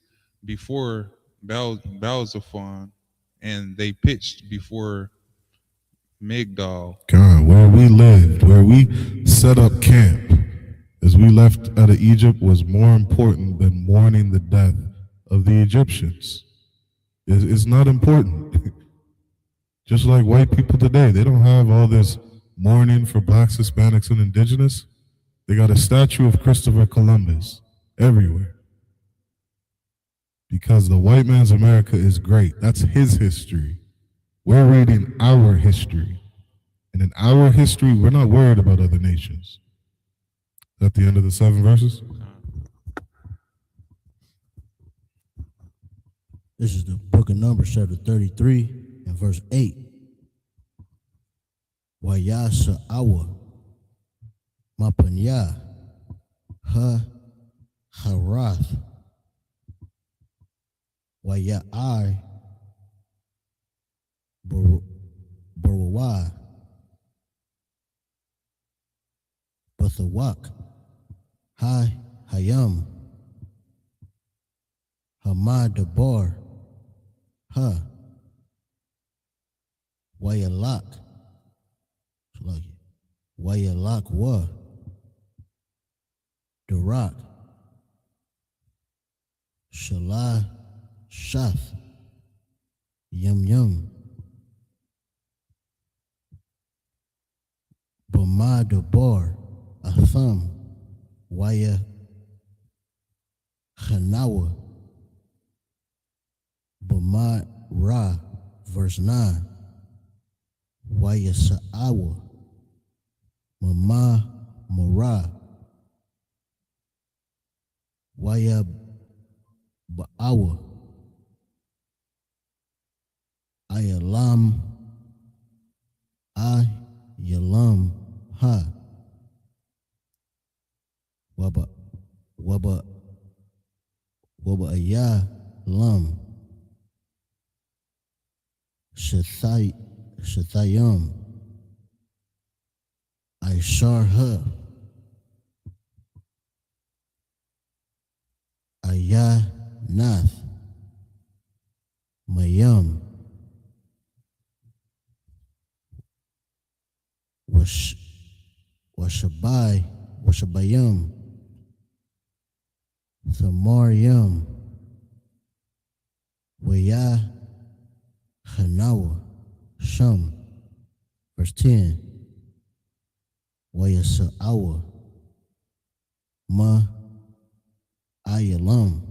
before Baal-zephon, and they pitched before Migdal. God, where we lived, where we set up camp as we left out of Egypt was more important than mourning the death of the Egyptians. It's not important. Just like white people today, they don't have all this mourning for blacks, Hispanics, and indigenous. They got a statue of Christopher Columbus everywhere. Because the white man's America is great. That's his history. We're reading our history. And in our history, we're not worried about other nations. Is that the end of the 7 verses? This is the book of Numbers, chapter 33, and verse 8. Wayasa Mapanya Harath Wayai Barawai Bathawak Hayam Hamadabar Wayalak wa Darak Shalai Shath Yum Bamadabar Atham Waya Hanawa Bamad Ra, verse 9. Waya Sa'awa Mama Mara Waya Ba'awa Ayalam Ha Waba Ayalam Shathayam Aisharha Ayanath Mayam Washabayam Thamariam Waya Hanawa Sham, verse 10. Wayasa'awa Ma Ayalam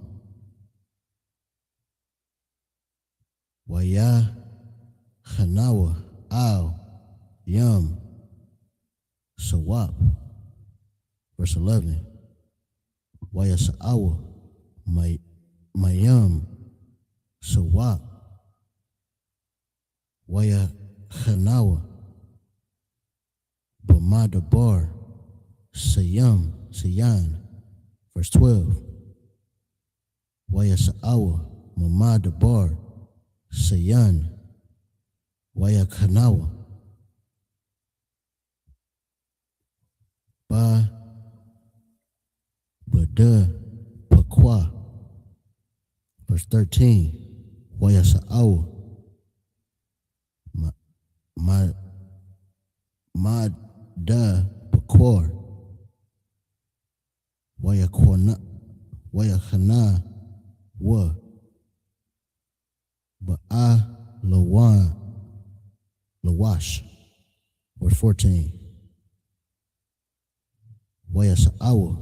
Waya Hanawa Al Yam Sawap, verse 11. Wayasa'awa Mayam Sawap Waya Hanawa Bamadabar Sayan, verse 12. Wayasa'awa, Mamadabar, Sayan, Wayakanawa, Ba Bada Pakwa. Verse 13, Wayasa'awa, Ma Da Pakwar, Wayakwana, Wayakana Wa, Ba'a Lawan, Lawash. Verse 14, Wayasa'awa,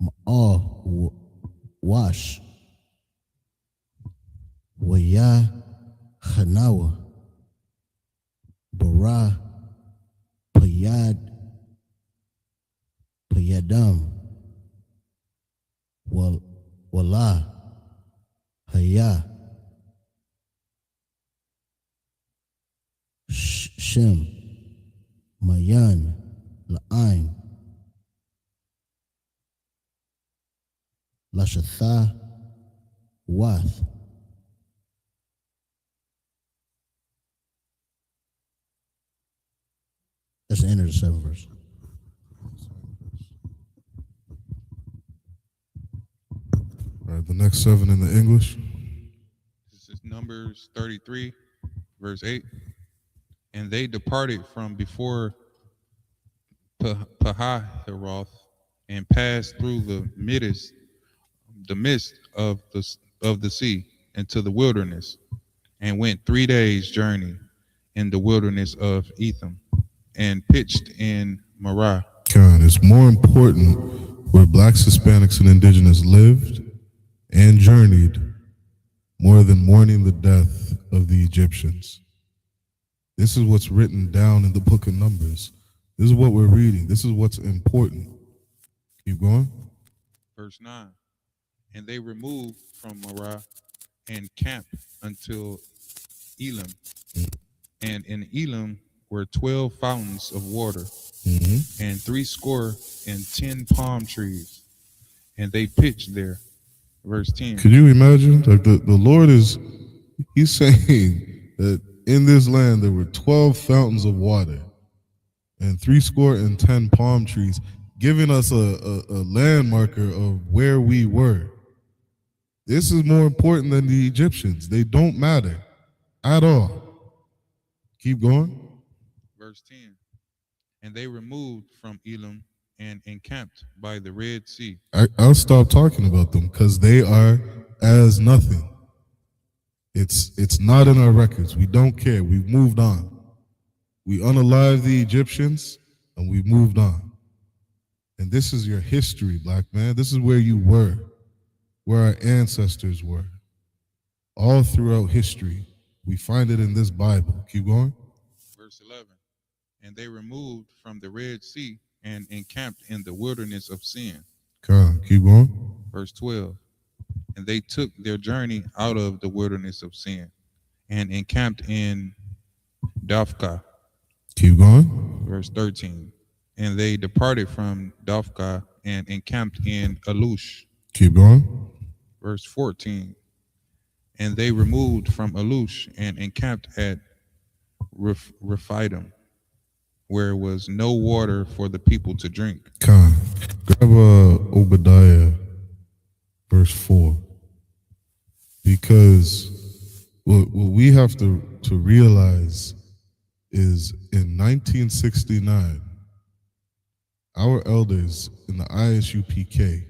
Ma'a Wash, Waya Hanawa, Bara Payadam, Wala Haya Shem Mayan La'aim Lashatha Wath. That's the end of the 7th verse. All right, the next 7 in the English. This is Numbers 33, verse 8. And they departed from before Pahahiroth and passed through the midst of the sea into the wilderness, and went 3 days' journey in the wilderness of Etham, and pitched in Marah. God, it's more important where blacks, Hispanics, and indigenous lived and journeyed more than mourning the death of the Egyptians. This is what's written down in the book of Numbers. This is what we're reading. This is what's important. Keep going. Verse 9. And they removed from Marah and camped until Elim. And in Elim were 12 fountains of water, and 70 palm trees, and they pitched there. Verse 10. Could you imagine? Like the Lord he's saying that in this land there were 12 fountains of water and 70 palm trees, giving us a landmarker of where we were. This is more important than the Egyptians. They don't matter at all. Keep going. Verse 10. And they removed from Elim and encamped by the Red Sea. I'll stop talking about them because they are as nothing. It's not in our records. We don't care. We've moved on. We unalived the Egyptians and we moved on. And this is your history, black man. This is where you were, where our ancestors were. All throughout history, we find it in this Bible. Keep going. Verse 11. And they removed from the Red Sea and encamped in the wilderness of Sin. Come on, keep going. Verse 12. And they took their journey out of the wilderness of Sin and encamped in Dophkah. Keep going. Verse 13. And they departed from Dophkah and encamped in Alush. Keep going. Verse 14. And they removed from Alush and encamped at Rephidim, where was no water for the people to drink. Come on. Grab Obadiah, verse 4. Because what we have to realize is in 1969, our elders in the I.S.U.P.K,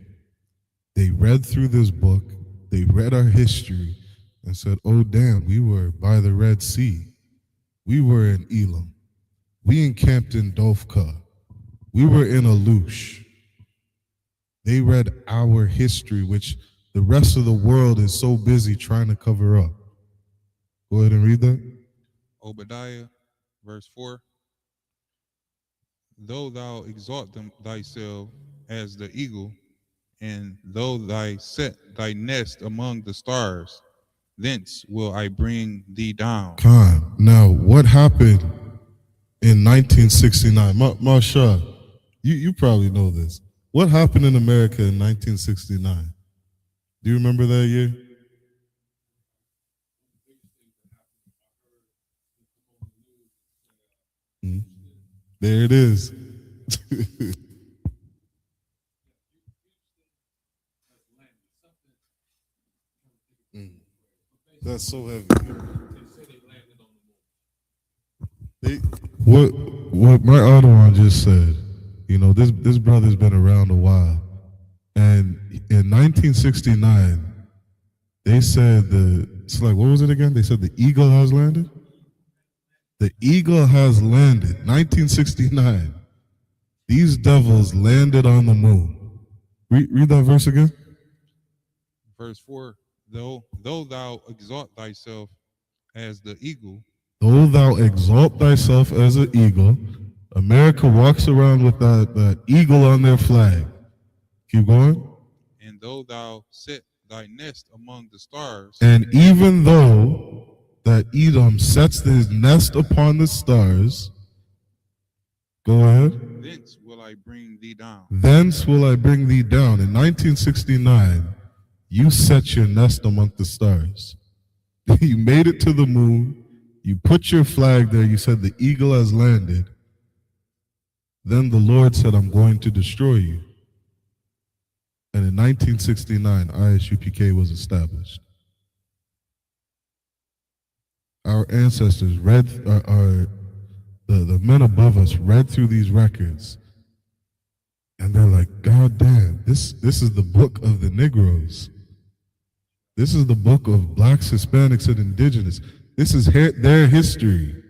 they read through this book, they read our history, and said, oh damn, we were by the Red Sea. We were in Elim. We encamped in Dophkah. We were in Alush. They read our history, which the rest of the world is so busy trying to cover up. Go ahead and read that. Obadiah, verse 4. Though thou exalt thyself as the eagle, and though thou set thy nest among the stars, thence will I bring thee down. Khan, now what happened in 1969? Masha, you probably know this. What happened in America in 1969? Do you remember that year? There it is. That's so heavy. What my other one just said, you know, this brother's been around a while. And in 1969, they said it's like, what was it again? They said the eagle has landed? The eagle has landed. 1969. These devils landed on the moon. Read that verse again. Verse 4, though thou exalt thyself as the eagle. Though thou exalt thyself as an eagle. America walks around with that eagle on their flag. Keep going. And though thou set thy nest among the stars. And even though that Edom sets his nest upon the stars. Go ahead. Thence will I bring thee down. Thence will I bring thee down. In 1969, you set your nest among the stars. You made it to the moon. You put your flag there. You said the eagle has landed. Then the Lord said, I'm going to destroy you. And in 1969, I.S.U.P.K was established. Our ancestors read, the men above us read through these records, and they're like, God damn, this is the book of the Negroes. This is the book of blacks, Hispanics, and indigenous. This is their history.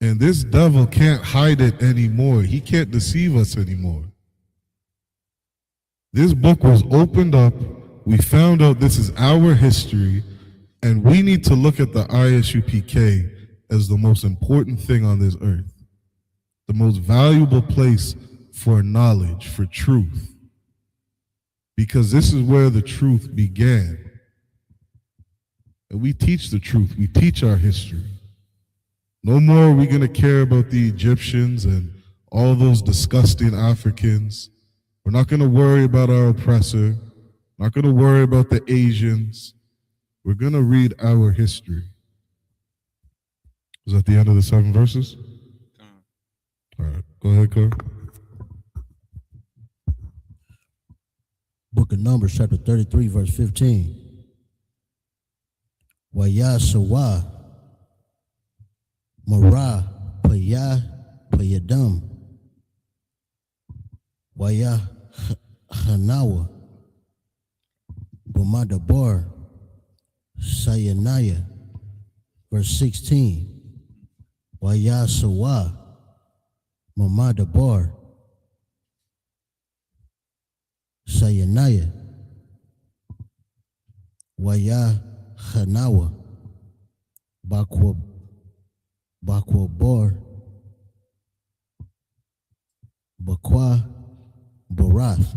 And this devil can't hide it anymore. He can't deceive us anymore. This book was opened up. We found out this is our history, and we need to look at the I.S.U.P.K as the most important thing on this earth, the most valuable place for knowledge, for truth, because this is where the truth began. And we teach the truth. We teach our history. No more are we going to care about the Egyptians and all those disgusting Africans. We're not going to worry about our oppressor. Not going to worry about the Asians. We're going to read our history. Is that the end of the 7 verses? All right, go ahead, Carl. Book of Numbers, chapter 33, verse 15. Wayasawa, Marah, Payadam, Wayahanawa, Bumadabar, Sayanaya, verse 16. Wayasawa, Mamadabar, Sayanaya, Wayahanawa, Bakwabar, Bakwa Barath,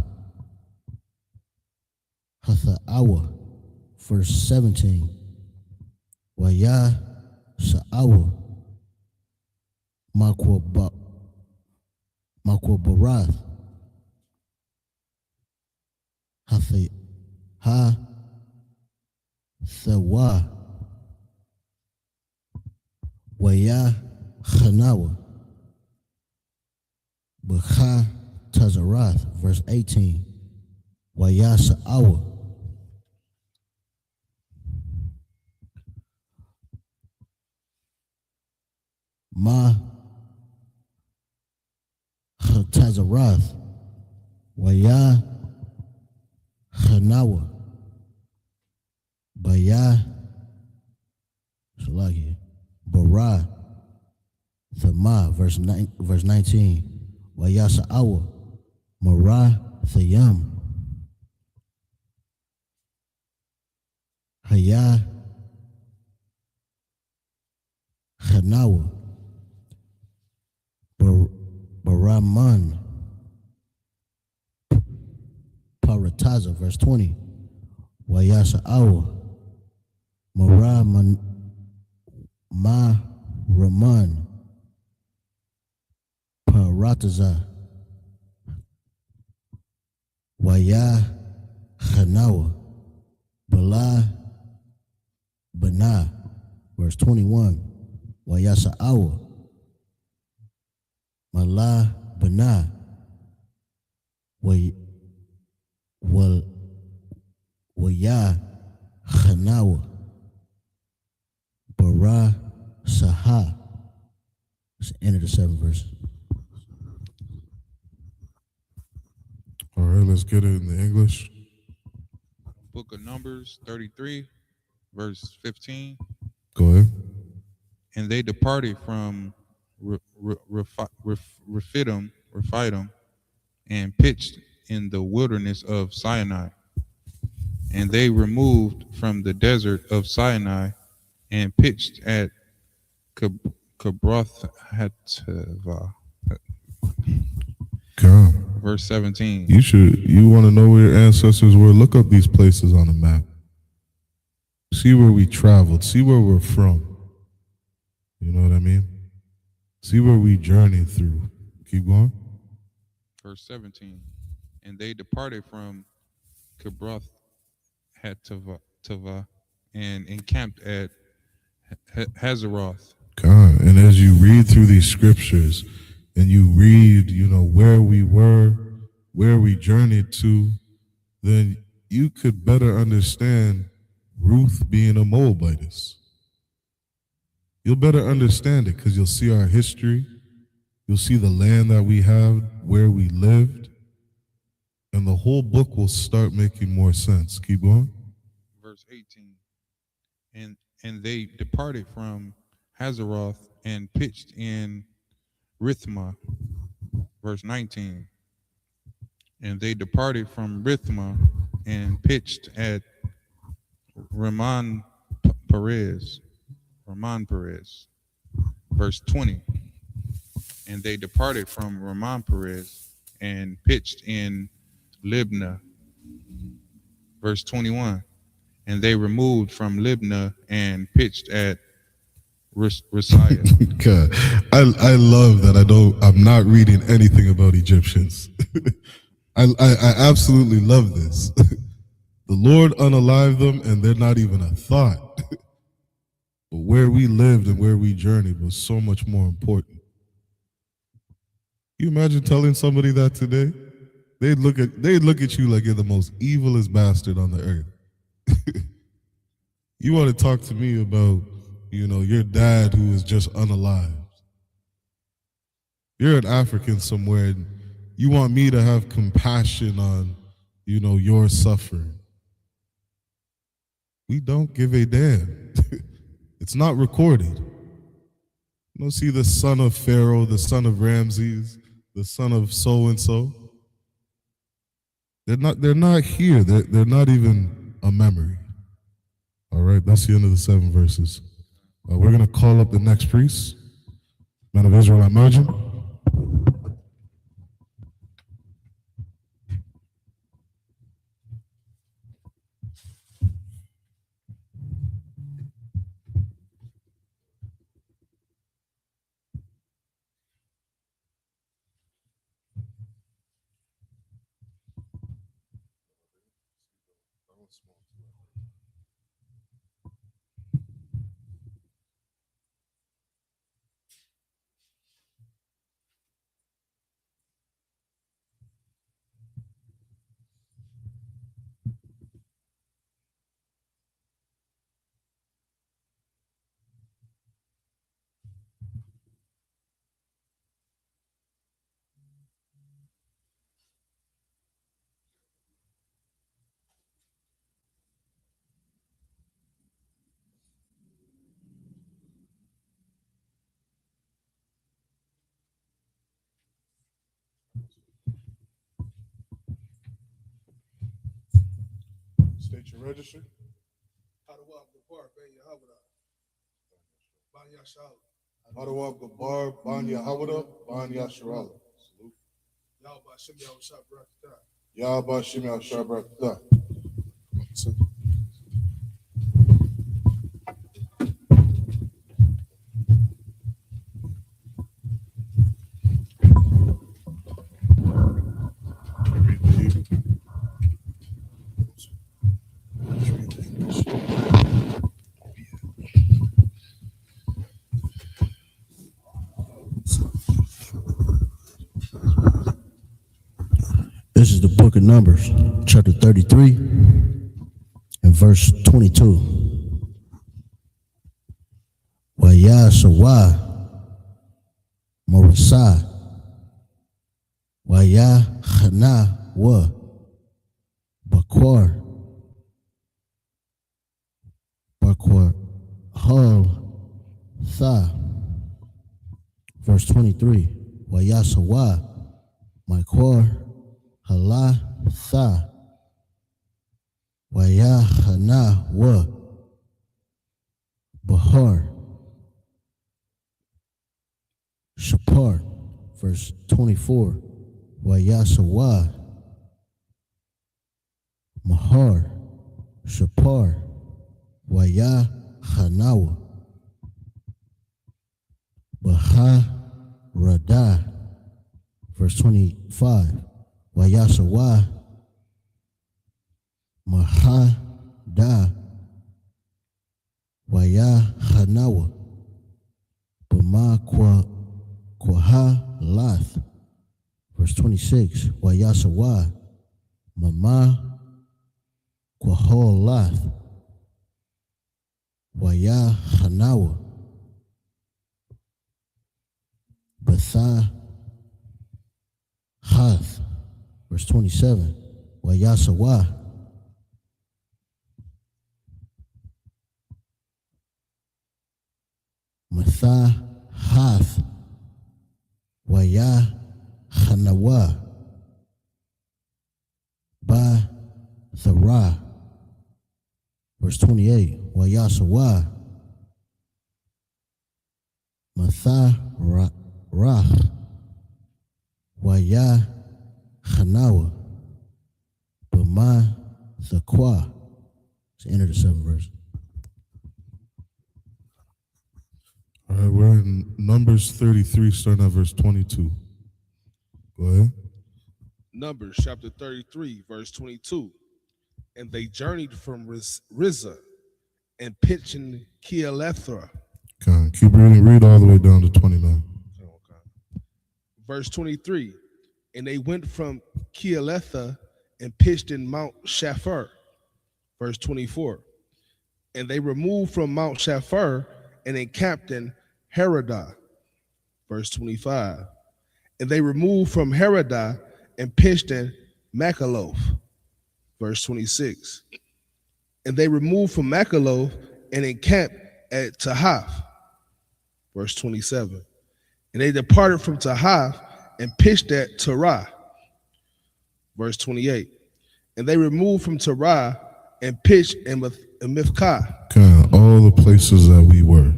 Hatha'awa, verse 17. Waya Sa'awa, Makwabarath, Ha Thawa, Waya Hanawa, Bakha Tazarath, verse 18. Waya Sa'awa, Ma Tazarath, Waya Hanawa, Baya Shalagi, Bara Thama, verse 19. Waya Sa'awa, Mara Thayam, Haya Hanawa, Baraman, Parataza, verse 20. Wayasa Awa, Maraman, Ma Raman, Parataza, Waya Hanawa. Bala Bana. Verse 21. Wayasa'awa. Mala Bana. Waya Hanawa. Bara Saha. It's the end of the 7 verses. All right, let's get it in the English. Book of Numbers 33, verse 15. Go ahead. And they departed from Rephidim, and pitched in the wilderness of Sinai. And they removed from the desert of Sinai and pitched at Kibroth Hattaavah. God. Verse 17. You want to know where your ancestors were? Look up these places on the map. See where we traveled. See where we're from. You know what I mean? See where we journeyed through. Keep going. Verse 17. And they departed from Kibroth Hattaavah and encamped at Hazeroth. God, and as you read through these scriptures and you read, where we were, where we journeyed to, then you could better understand Ruth being a Moabitess. You'll better understand it because you'll see our history. You'll see the land that we have, where we lived, and the whole book will start making more sense. Keep going. Verse 18. And they departed from Hazeroth and pitched in Rithmah. Verse 19. And they departed from Rithmah and pitched at Ramon Perez. Verse 20. And they departed from Ramon Perez and pitched in Libnah. Verse 21. And they removed from Libnah and pitched at Rasiah. God, I love that I'm not reading anything about Egyptians. I absolutely love this. The Lord unalived them and they're not even a thought. But where we lived and where we journeyed was so much more important. You imagine telling somebody that today? They'd look at you like you're the most evilest bastard on the earth. You want to talk to me about, your dad who is just unalived. You're an African somewhere and you want me to have compassion on, your suffering. We don't give a damn. It's not recorded. You don't see the son of Pharaoh, the son of Ramses, the son of so-and-so. They're not here. They're not even a memory. All right, that's the end of the 7 verses. We're going to call up the next priest, man of Israelite margin. State your registry. Adawab Gabar, Banya Hawada, Banya Sharala. Salute. Yahba Shimya Shabrakta. Book of Numbers, chapter 33, and verse 22. YAHANNA Morasa YAHANNA Bakwar Hal Tha. Verse 23. YAHANNA Makwar Hala Tha YAHANNA Bahar Shapar. Verse 24. YAHANNA Mahar Shapar YAHANNA Baharada. Verse 25. YAHANNA Mahada YAHANNA Bama Lath. Verse 26. YAHANNA Mama Lath YAHANNA Batha Hath. Verse 27. YAHANNA Matha Hath YAHANNA Ba Thara. Verse 28. YAHANNA Matha Rach YAHANNA Bama Thaqua. Let's enter the 7th verse. All right, we're in Numbers 33, starting at verse 22. Go ahead. Numbers chapter 33, verse 22. And they journeyed from Rizah and pitched in Keelethra. Okay, keep reading. Read all the way down to 29. Verse 23. And they went from Keeletha and pitched in Mount Shafar. Verse 24. And they removed from Mount Shafar and encamped in Heradah. Verse 25. And they removed from Heradah and pitched in Makaloth. Verse 26. And they removed from Makaloth and encamped at Tahath. Verse 27. And they departed from Tahath and pitched at Terah. Verse 28. And they removed from Terah and pitched in Mithkah. Okay, all the places that we were.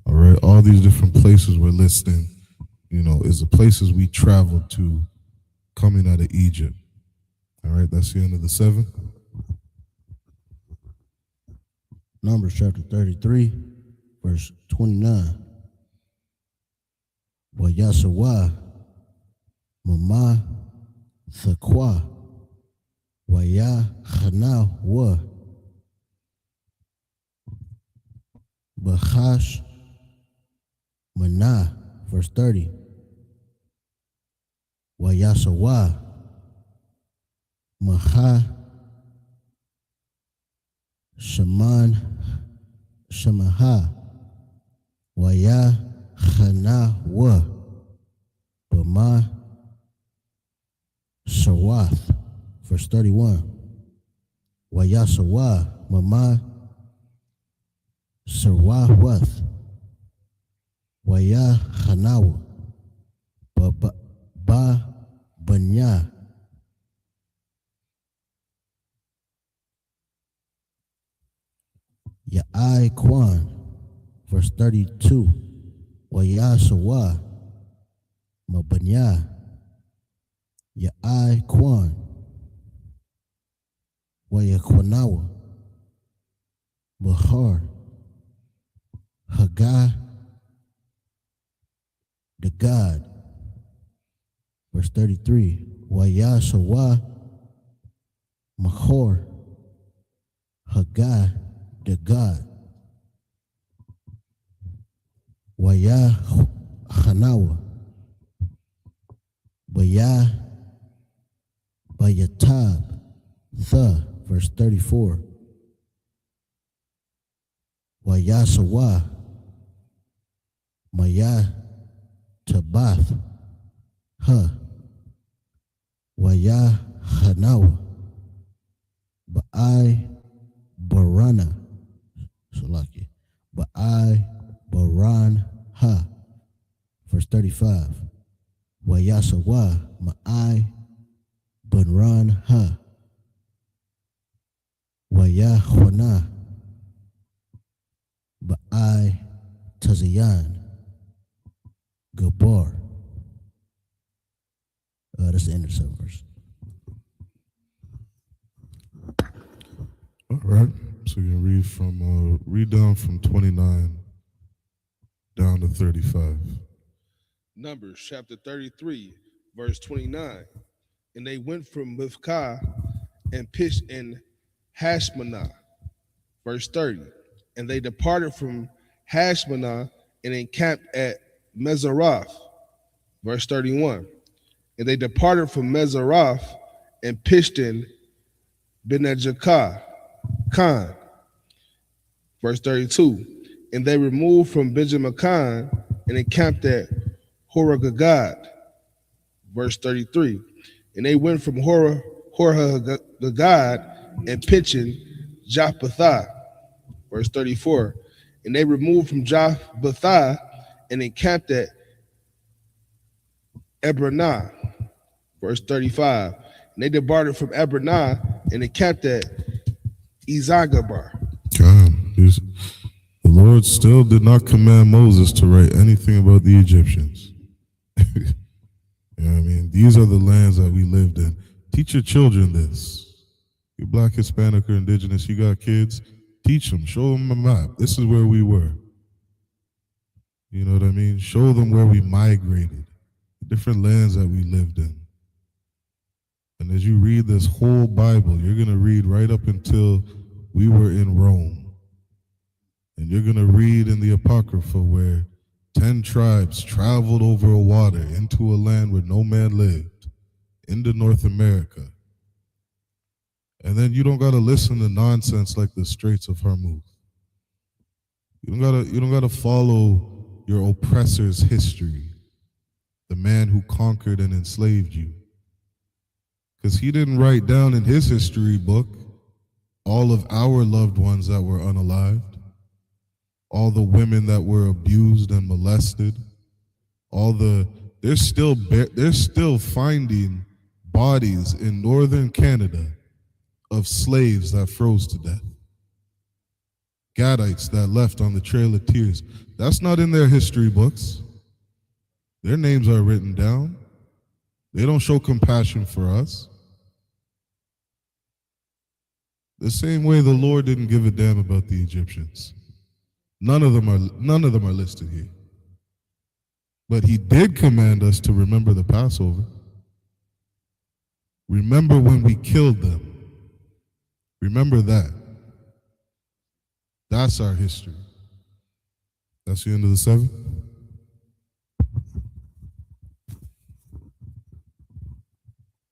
All right, all these different places we're listing, is the places we traveled to coming out of Egypt. All right, that's the end of the 7. Numbers chapter 33, verse 29. YAHANNA Mama Thaqua YAHANNA Bahash Manah. Verse 30. YAHANNA Maha Shamaha YAHANNA Bama Sawath. Verse 31. YAHANNA Mama Sarwath YAHANNA Ba Banya Ya'ai Kwan. Verse 32. YAHANNA Mabanya Ya'ai Kwan Wayakwanawa Bahar Haggah the God. Verse 33. YAHANNA Mahor Haggah the God. YAHANNA Wayatab, verse 34. Wayasawa, Maya Tabath, Wayahanawa, Ba'ai Barana, Salaki, Ba'ai Baran verse 35. Wayasawa, Ma'ai Baran Wayahwana, Ba'ai Tazayan, Gabar. That's the end of the 7th verse. All right. So you're gonna read down from 29 down to 35. Numbers chapter 33, verse 29. And they went from Mithkah and pitched in Hashmanah. Verse 30. And they departed from Hashmanah and encamped at Mezaroth. Verse 31. And they departed from Mezaroth and pitched in Benajakah, Khan. Verse 32. And they removed from Benjamin Khan and encamped at Horagagad. Verse 33. And they went from Horagagad and pitched in Japhathah. Verse 34. And they removed from Japhathah and encamped at Ebronah. Verse 35. And they departed from Ebronah and encamped at Ezagabar. God, the Lord still did not command Moses to write anything about the Egyptians. You know what I mean? These are the lands that we lived in. Teach your children this. You're Black, Hispanic, or Indigenous, you got kids, teach them, show them a map. This is where we were. You know what I mean? Show them where we migrated, the different lands that we lived in. And as you read this whole Bible, you're going to read right up until we were in Rome. And you're going to read in the Apocrypha where 10 tribes traveled over a water into a land where no man lived, into North America. And then you don't got to listen to nonsense like the Straits of Hormuz. You don't got to follow your oppressor's history, the man who conquered and enslaved you. Because he didn't write down in his history book all of our loved ones that were unalived, all the women that were abused and molested, they're still finding bodies in northern Canada of slaves that froze to death. Gadites that left on the Trail of Tears. That's not in their history books. Their names are written down. They don't show compassion for us. The same way the Lord didn't give a damn about the Egyptians. None of them are listed here. But he did command us to remember the Passover. Remember when we killed them. Remember that. That's our history. That's the end of the 7th.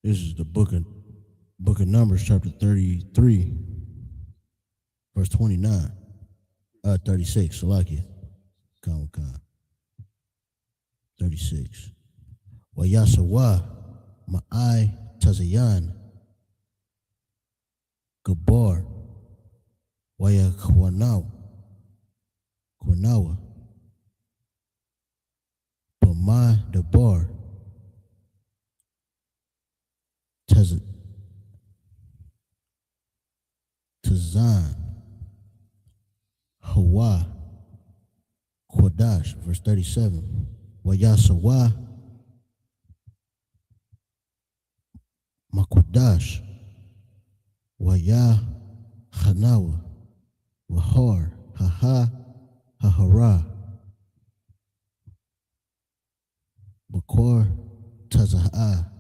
This is the book of Numbers, chapter 33, verse 29. 36, Salakia. 36. Wayasawa, Ma'ai Tazayan, Gabar, Wayakwanawa, Bama Dabar, Tazan, Hawa, Quadash, verse 37. Wayasawa, Makwadash, Waya Hanawa, Wahar, Haha, Hahara, Bakor, Tazaha,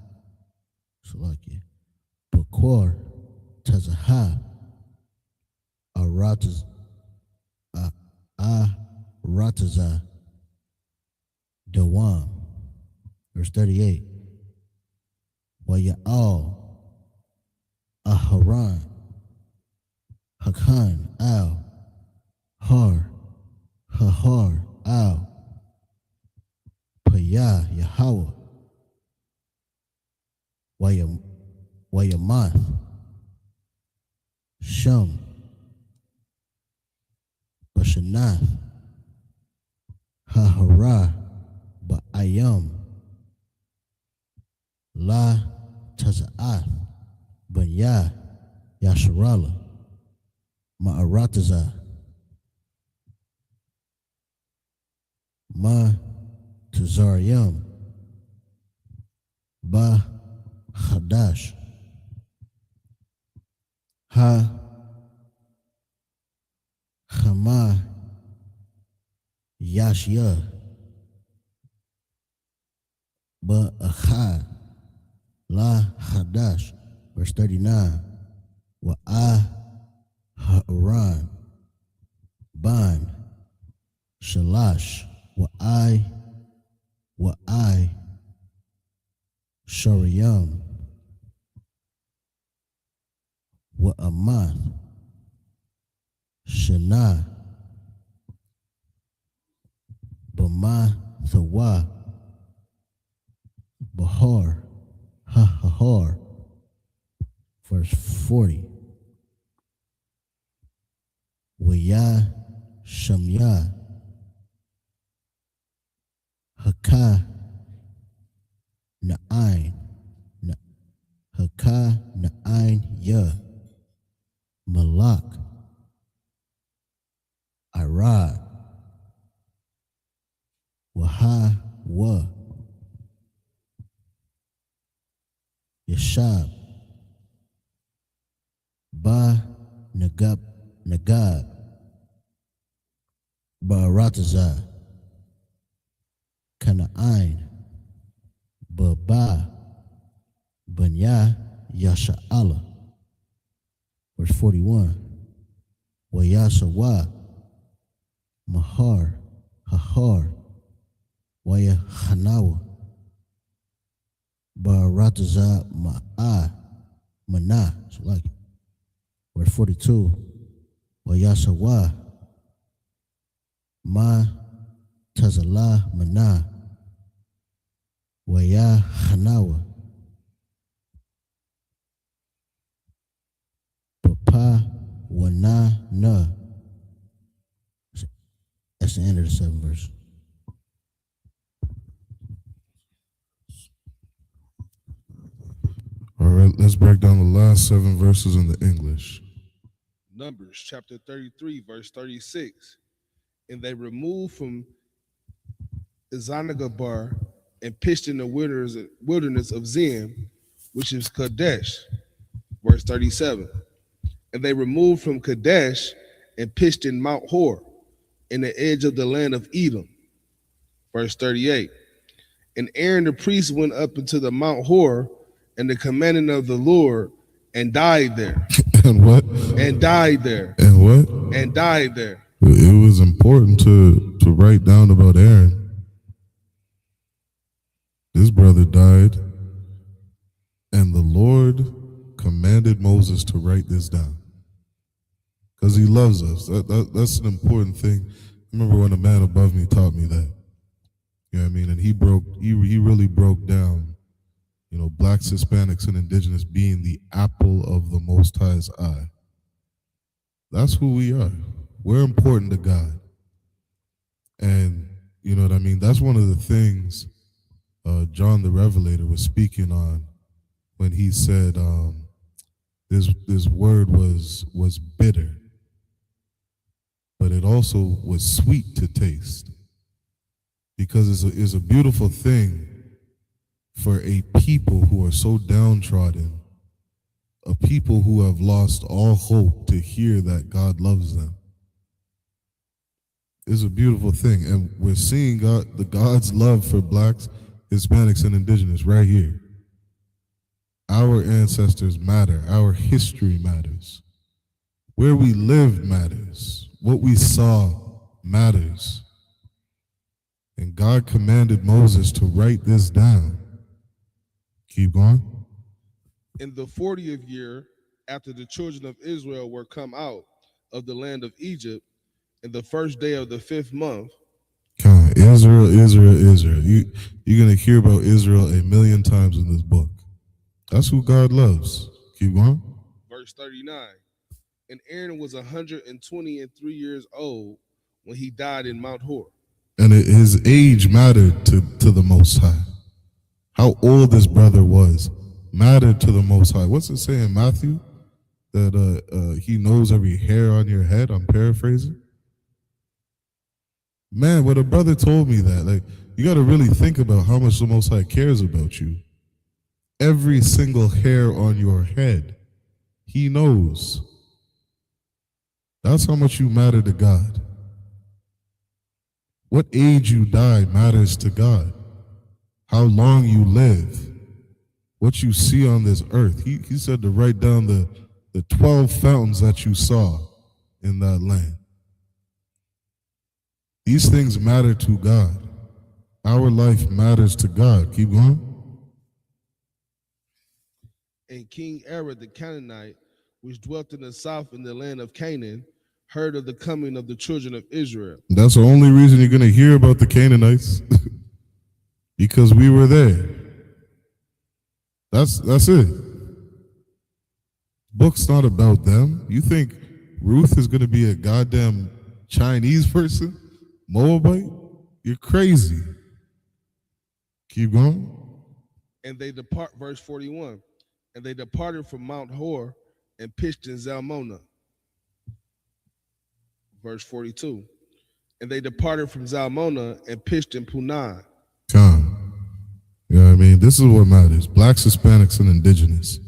Salakia, Bakor, Tazaha, Arataza, Dawam, verse 38. Waya'al, Haran, Hakan, Al, Har, Hahar, Al, Payah, Yahweh, Wayamath, Shem, Bashanath, Hahara, Ba'ayam, La Taza'ath, Banya, Yasharala, Ma'arataza, Ma Tazariam, Ba Hadash, Ha Hama Yashya, Ba Achad, La Hadash, verse 39, Wa'ah Ha'aran, Ban, Shalash, Wa'ai, Shariam, Wa'amath, Shana, Bama Thawa, Bahar, Hahar, verse 40. Waya Shamya, Haka Na'ain, Haka Na'ain Ya, Malak, Arad, Waha Wa, Yashab, Ba Nagab, Ba'arataza, Kana'ain, Baba, Banya, Yasha'ala, verse 41, Wayasawa, Mahar, Hahar, Wayahanawa, Ba'arataza, Mana, so like, verse 42, Wayasawa, Ma Tazala Mana, Wayahanawa, Papa Wana Na. That's the end of the 7th verse. All right, let's break down the last 7 verses in the English. Numbers chapter 33, verse 36. And they removed from Ezanagabar and pitched in the wilderness of Zin, which is Kadesh. Verse 37. And they removed from Kadesh and pitched in Mount Hor, in the edge of the land of Edom. Verse 38. And Aaron the priest went up into the Mount Hor and the commandment of the Lord and died there. And what? And died there. And what? And died there. It was important to write down about Aaron. This brother died, and the Lord commanded Moses to write this down because he loves us. That's an important thing. I remember when a man above me taught me that. You know what I mean? And he really broke down, you know, blacks, Hispanics, and indigenous being the apple of the Most High's eye. That's who we are. We're important to God. And you know what I mean? That's one of the things John the Revelator was speaking on when he said this word was bitter, but it also was sweet to taste, because it's a beautiful thing for a people who are so downtrodden, a people who have lost all hope, to hear that God loves them. It's a beautiful thing, and we're seeing God's love for blacks, Hispanics, and indigenous right here. Our ancestors matter. Our history matters. Where we live matters. What we saw matters. And God commanded Moses to write this down. Keep going. In the 40th year after the children of Israel were come out of the land of Egypt, in the first day of the 5th month. Come on, Israel, Israel, Israel. You're going to hear about Israel a million times in this book. That's who God loves. Keep going. Verse 39. And Aaron was 123 years old when he died in Mount Hor. And his age mattered to the Most High. How old this brother was mattered to the Most High. What's it say in Matthew? That he knows every hair on your head. I'm paraphrasing. Man, when a brother told me that, like, you got to really think about how much the Most High cares about you. Every single hair on your head, he knows. That's how much you matter to God. What age you die matters to God. How long you live. What you see on this earth. He said to write down the 12 fountains that you saw in that land. These things matter to God. Our life matters to God. Keep going. And King Arad the Canaanite, which dwelt in the south in the land of Canaan, heard of the coming of the children of Israel. That's the only reason you're going to hear about the Canaanites. Because we were there. That's it. Book's not about them. You think Ruth is going to be a goddamn Chinese person? Moabite? You're crazy. Keep going. And they depart, verse 41. And they departed from Mount Hor and pitched in Zalmonah. Verse 42. And they departed from Zalmonah and pitched in Punan. Come. You know what I mean? This is what matters. Blacks, Hispanics, and indigenous.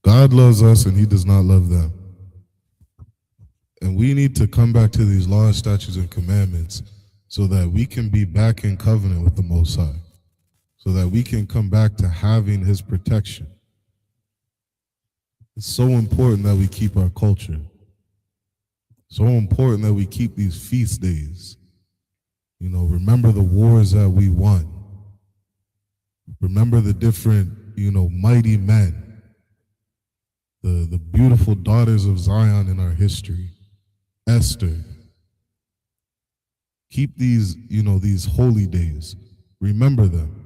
God loves us and he does not love them. And we need to come back to these laws, statutes, and commandments so that we can be back in covenant with the Most High. So that we can come back to having his protection. It's so important that we keep our culture. So important that we keep these feast days. You know, remember the wars that we won. Remember the different, mighty men. The beautiful daughters of Zion in our history. Esther. Keep these, these holy days. Remember them.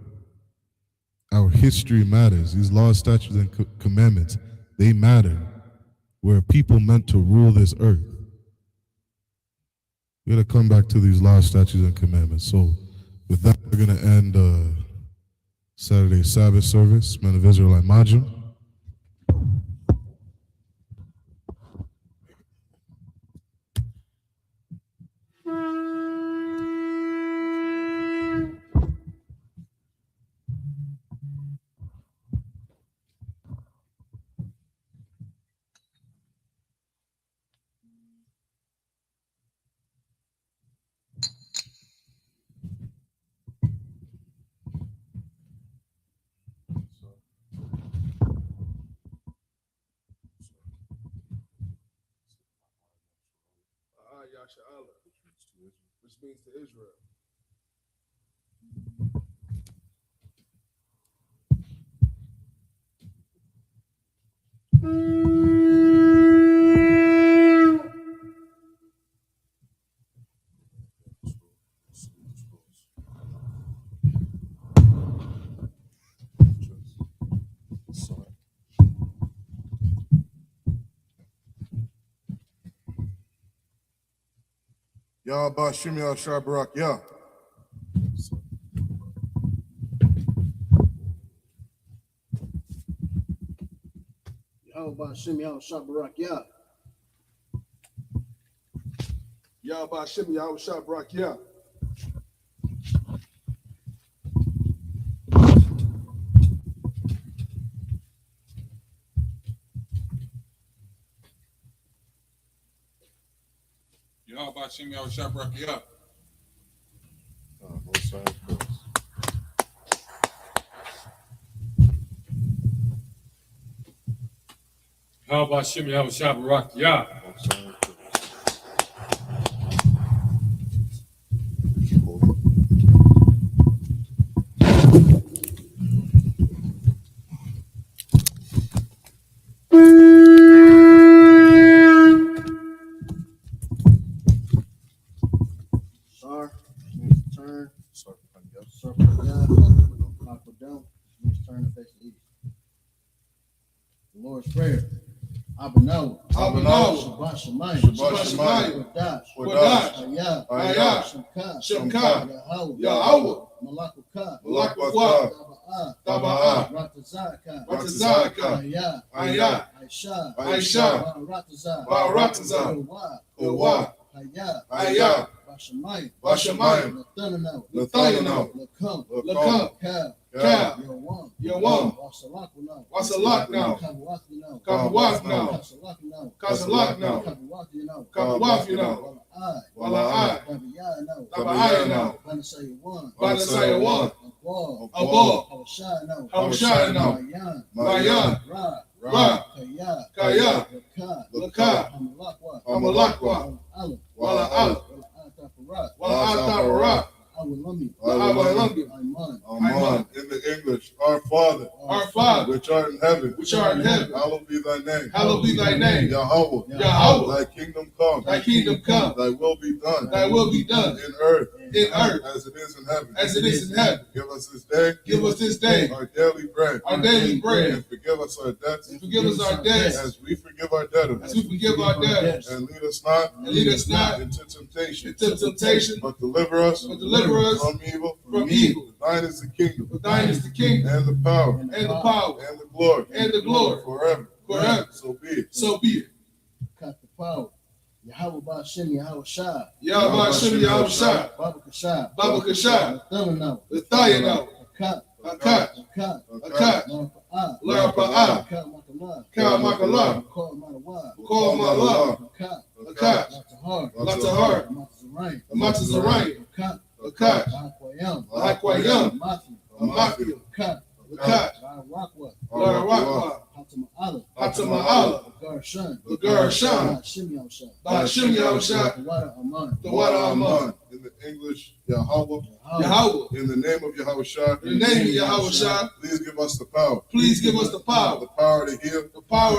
Our history matters. These laws, statutes, and commandments, they matter. We're a people meant to rule this earth. We got to come back to these laws, statutes, and commandments. So with that, we're going to end Saturday Sabbath service. Men of Israelite Majim. SHALAM, which means to Israel. Bashim Shabarak, yeah. Bashim Shabarak, yeah. Bashim Shabarak, yeah. Bashim Shabarak, yeah. Both sides, of course. How about Shimmy Shabarak, yeah. Both sides. Sar means to turn. Sarpanya, Makwadam means turn to face the east. The Lord's Prayer. Abanawa. Shabbat Shemayim. Kodash. Hayah. Shemka. Yahweh. Malakuka. Taba'ah. Ratazaka. Hayah. Aisha. Baratazah. Kawah. Hayah. Bashamayim. Nathanael. Lakam. Kal. Yawam. Wasalak now. Kabuwath now. Kasalak now. Kabuwath now. Wala'ai. Taba'ai now. Banasaya one. Abal. Hawashai now. Mayan. Ra. Kaya. Laka. Hamalakwa. Wala'al. Wala'ataparat. Amen. In the English, our Father, which art in heaven, hallowed be thy name. Yahweh, thy kingdom come. Thy will be done. In earth, as it is in heaven. Give us this day. Our daily bread. And forgive us our debts. As we forgive our debtors. And lead us not into temptation. But deliver us from evil. Thine is the kingdom. And the power. And the glory. Forever. So be it. Cut the power. Yahweh Ba'Shem Yahweh Shah. Baba Kashah. Nathanael. Akat. Larapa'ah. Kal Makalah. Call Malah. Akat. Latahar. Matazarain. Akat. Lahakwayam. Matthew. Akat. Larawakwa. Hatama'ala. Lagar Shan. Ba'Shem Yahushua. The water Aman. In the English, Yahweh. In the name of Yahushua. Please give us the power. The power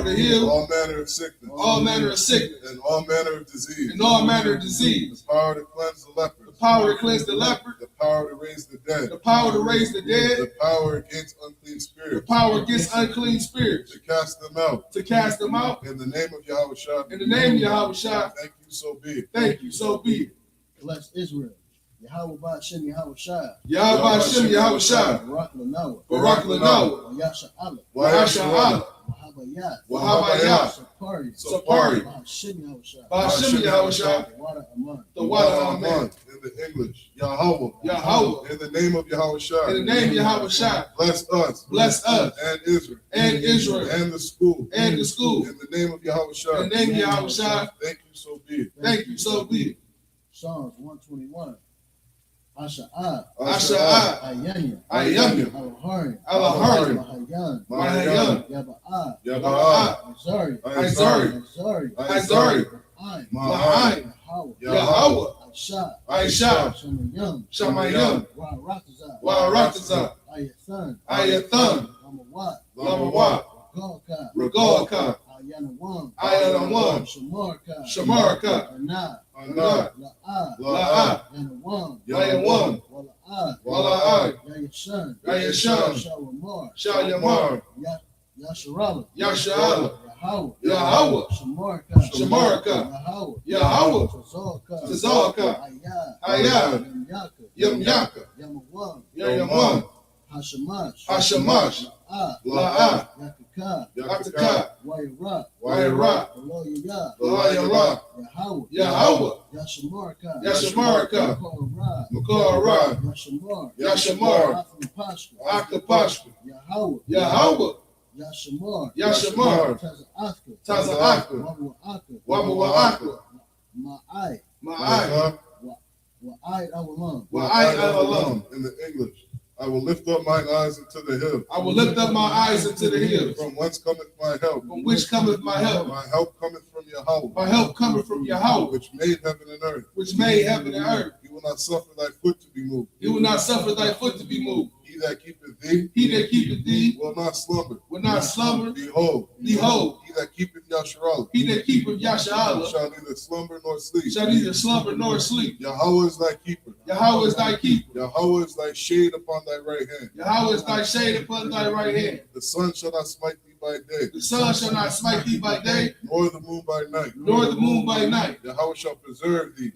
to heal. All manner of sickness. And all manner of disease. The power to cleanse the leper. The power to raise the dead. The power against unclean spirits. To cast them out. In the name of Yahushua. Thank you, so be it. Bless Israel. Yahweh Ba'Shem Yahweh Shah. Barak Lanawa. Yasha Wahabayat. Sapari. Ba'Shem Yahushua. The water Aman. In the English, Yahweh. In the name of Yahushua. Bless us. And Israel. And the school. In the name of Yahushua. Thank you, so be it. Psalms 121. Asha'ah. Ayanya. Alaharin. Mahayan. Yaba'ah. Azari. Ma'ayin. Yahweh. Aisha. Shamayam. Wa'aratazah. Ayathan. Lamawat. Regalka. Ayanawam. Shamarka. Anad. La'ah. Yanawam. Wala'ai. Yayashan. Shalyamar. Yasharala. Yahweh. Shamarka. Yahweh. Tazalka. Hayah. Yamyaka. Yamawam. Hashamash. La'ah. Yakaka. Wayarah. Loyarah. Yahweh. Yashamarka. Makarah. Yashamar. Akapashka. Yahweh. Yashamar. Taza'aka. Wabawa'aka. Ma'ai. Wa'ai alam. In the English. I will lift up mine eyes into the hill. From whence cometh my help? My help cometh from Yahweh. Which made heaven and earth. He will not suffer thy foot to be moved. He that keepeth thee, will not slumber. Behold, he that keepeth Yasharallah, shall neither slumber nor sleep. Yahweh is thy keeper. Yahweh is thy shade upon thy right hand. The sun shall not smite thee by day. Nor the moon by night. Yahweh shall preserve thee.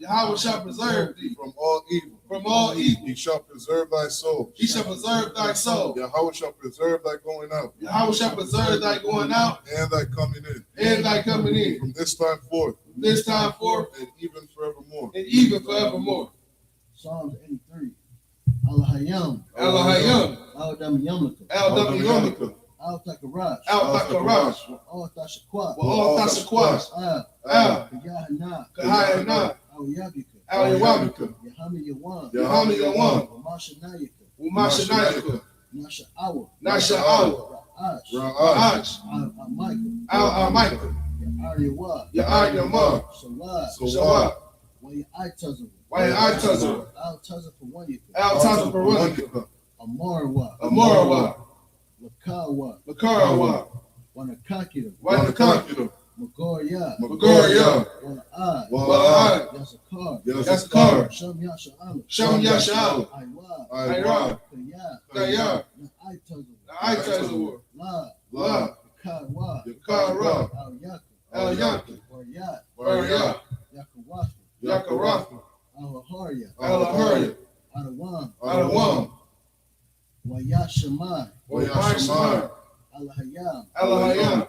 From all evil. He shall preserve thy soul. Yahweh shall preserve thy going out. And thy coming in. From this time forth. And even forevermore. Psalms 83. Al-Hayam. Al-Dam Yamlaka. Al-Takarash. Al-Tashakwas. Yahanna. Al-Yabika. Yahami Yawan. Umashanayaka. Nasha'awa. Ra'aj. Al-Michael. Ya'aryama. Sawad. Al-Tazar for one year. Amarwa. Lakarawa. Wanakakira. Magoria. Wala'ad. Yasakar. Sham Yasha'ala. Aywa. Kaya. Na'aitazar. La. Yakara. Al-Yaka. Waryat. Yakarafa. Al-Harya. Adawam. Wayashamai. Al-Hayam.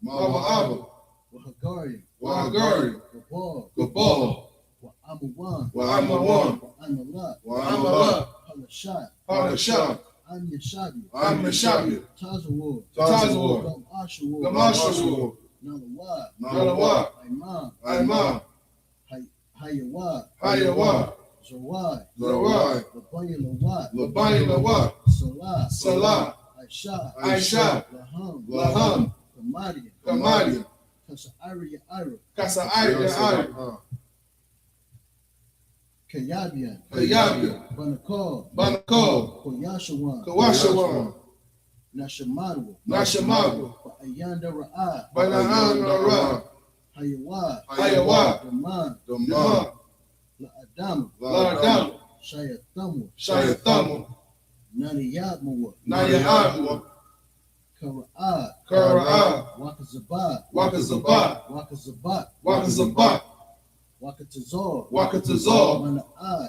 Mawa'aba. Wahagari. Gabal. Wa'amawan. Wa'amalat. Palashat. Amyashabi. Tazawur. Gamashawur. Nalawad. Imam. Hayawad. Zawai. Labayilawad. Salah. Aisha. Laham. Kamadian. Kasa'ariya. Kayabian. Banakol. Kawashawan. Nashamaru. Ayanda Ra'a. Hayawad. Daman. La'adam. Shayatamu. Nariyadmuwa. Kara'ad. Wakazabat. Wakatazor.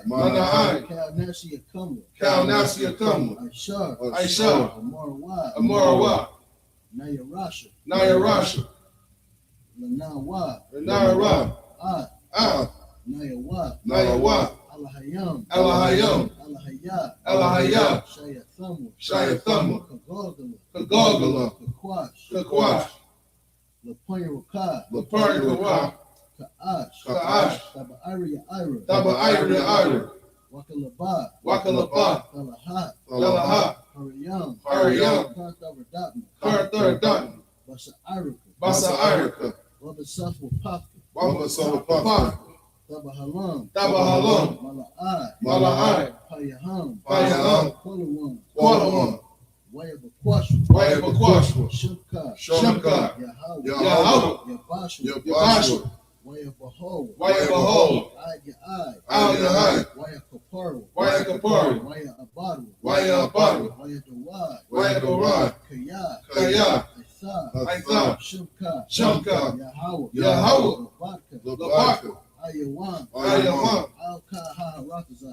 Mana'ai. Kalnasiya Kamwa. Aisha. Amarawat. Nayarasha. Lanawat. Nayawat. Al-Hayam. Shayathamu. Kagogala. Kakwash. Lapayarwa. Ka'ash. Taba'ayra. Wakalabat. Talahat. Hariyam. Kartharadatna. Basa'arika. Wabasawapaka. Tabahalam. Mala'ai. Payaham. Qualawan. Wayabakwashwa. Shimka. Yahawah. Yabashwa. Wayabaho. Al-Yahai. Wayakaparu. Wayabadu. Wayadawad. Kaya. Aitha. Shimka. Yahawah. Labaka. Ayawan.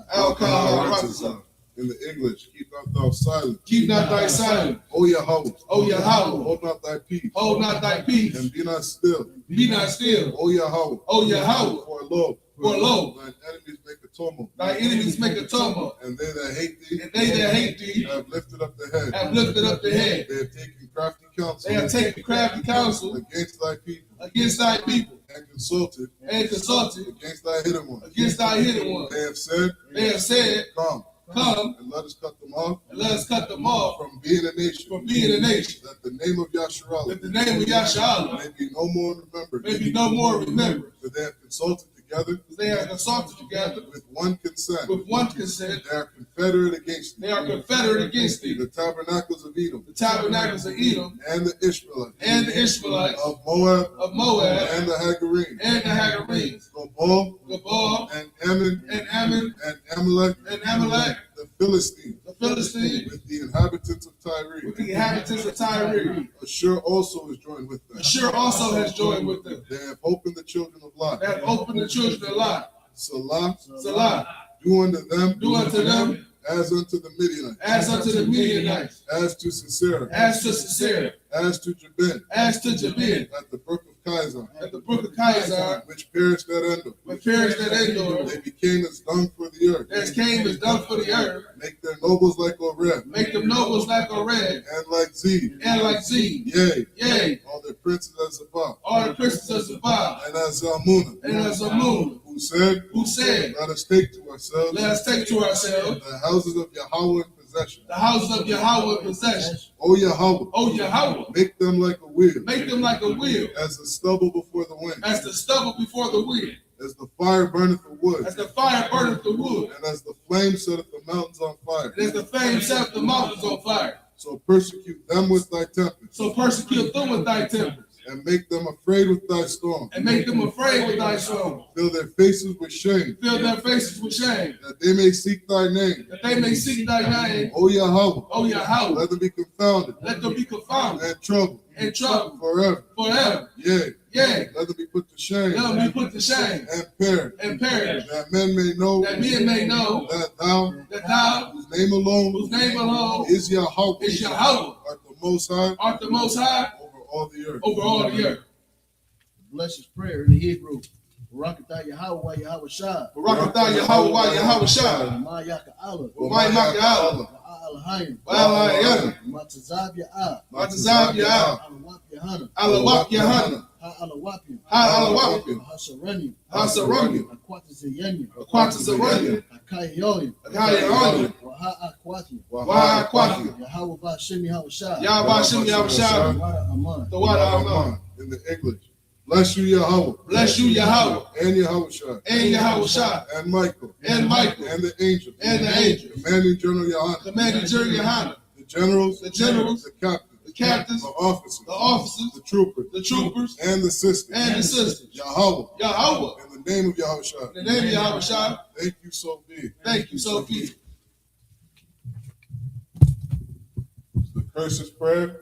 Al-Kaha. In the English, keep not thou silent. O Yahweh. Hold not thy peace. And be not still. O Yahweh. For lo, thine enemies make a tumult. And they that hate thee, have lifted up the head. They have taken crafty counsel. Against thy people. And consulted against thy hidden one. They have said, Come, and let us cut them off. From being a nation. That the name of Yasharallah may be no more remembered. For they have consulted together. They are consulted together With one consent. with one consent. They are confederate against thee. They are confederate against thee. The tabernacles of Edom. The tabernacles of Edom And the Ishmaelites. and the Ishmaelites Of Moab. of Moab And the Hagarenes. and the Hagarenes, Gabal. Gabal And Ammon. and Ammon And Amalek. and Amalek, The Philistines. the Philistines, With the inhabitants of Tyre. with the inhabitants of Tyre. Ashur also is joined with them. Ashur also has joined with them. They have opened the children of Lot. They have opened the children of Lot. Salah. Salah, Do unto them. do unto them As unto the Midianites. as unto the Midianites, As to Sisera. as to Sisera, As to Jabin. as to Jabin, At the brook of Kizar. at the brook of Kizar, Which perished at Endor. when perished at Endor, They became as dung for the earth. as came as dung for the earth. Make their nobles like Oreb. Make them nobles like Oreb And like Zeb. and like Zeb. Yea. Yea, All their princes as Zabah. all the princes of Sabbath And as Zalmunna. and as Amun, Who said, let us take to ourselves us take to ourselves the houses of Yahweh in possession. the houses of Yahweh in possession. O Yahweh. O Yahweh, Make them like a wheel. make them like a wheel, As the stubble before the wind. as the stubble before the wind, As the fire burneth the wood. as the fire burneth the wood, And as the flame setteth the mountains on fire. and as the flame set the mountains on fire. So persecute them with thy tempest. So persecute them with thy tempest, And make them afraid with thy storm. and make them afraid with thy storm. Fill their faces with shame. Fill their faces with shame, That they may seek thy name. that they may seek thy name. O Yahweh. O Yahweh, Let them be confounded. let them be confounded And troubled. and troubled Forever. forever. Yea. Yea, Let them be put to shame. let them be put to shame And perish. and perish, That men may know. that men may know That thou. that thou, Whose name alone. whose name alone Is Yahweh. is Yahweh, Art the most high. art the most high Over all the earth. over all the earth. Bless his prayer in the Hebrew. Barakatah Yahweh Yahweh Shah. Barakatah Yahweh Yahweh Shah. Ma Yaka Allah. Why not Allah? Al-Hayim. Wa'alayim. Matazab Ya'ah. Matazab Ya'ah. Al-Wap Yahanna. Al-Wap Yahanna. Ha-Al-Wapim. Ha-Al-Wapim. Ha-Sarani. Ha-Sarani. Akwata Zayanya. Akwata Zayanya. Akayolim. Akayolim. Waha-Akwati. Waha-Akwati. Yahweh Ba'Shem Yahweh Shah. Yahweh Ba'Shem Yahweh Shah. Tawada Aman. Tawada Aman. In the English. Bless you, Yahweh. Bless you, Yahweh. And Yahweh Shah. And Yahweh Shah. And Michael. And Michael. And the angels. And the angels. Commanding General Yahanna. Commanding General Yahanna. The generals. The generals. The captains. The captains. The officers. The officers. The troopers. The troopers. And the sisters. And the sisters. Yahweh. Yahweh. In the name of Yahweh Shah. In the name of Yahweh Shah. Thank you, so be. Thank you, so be. The curses prayer.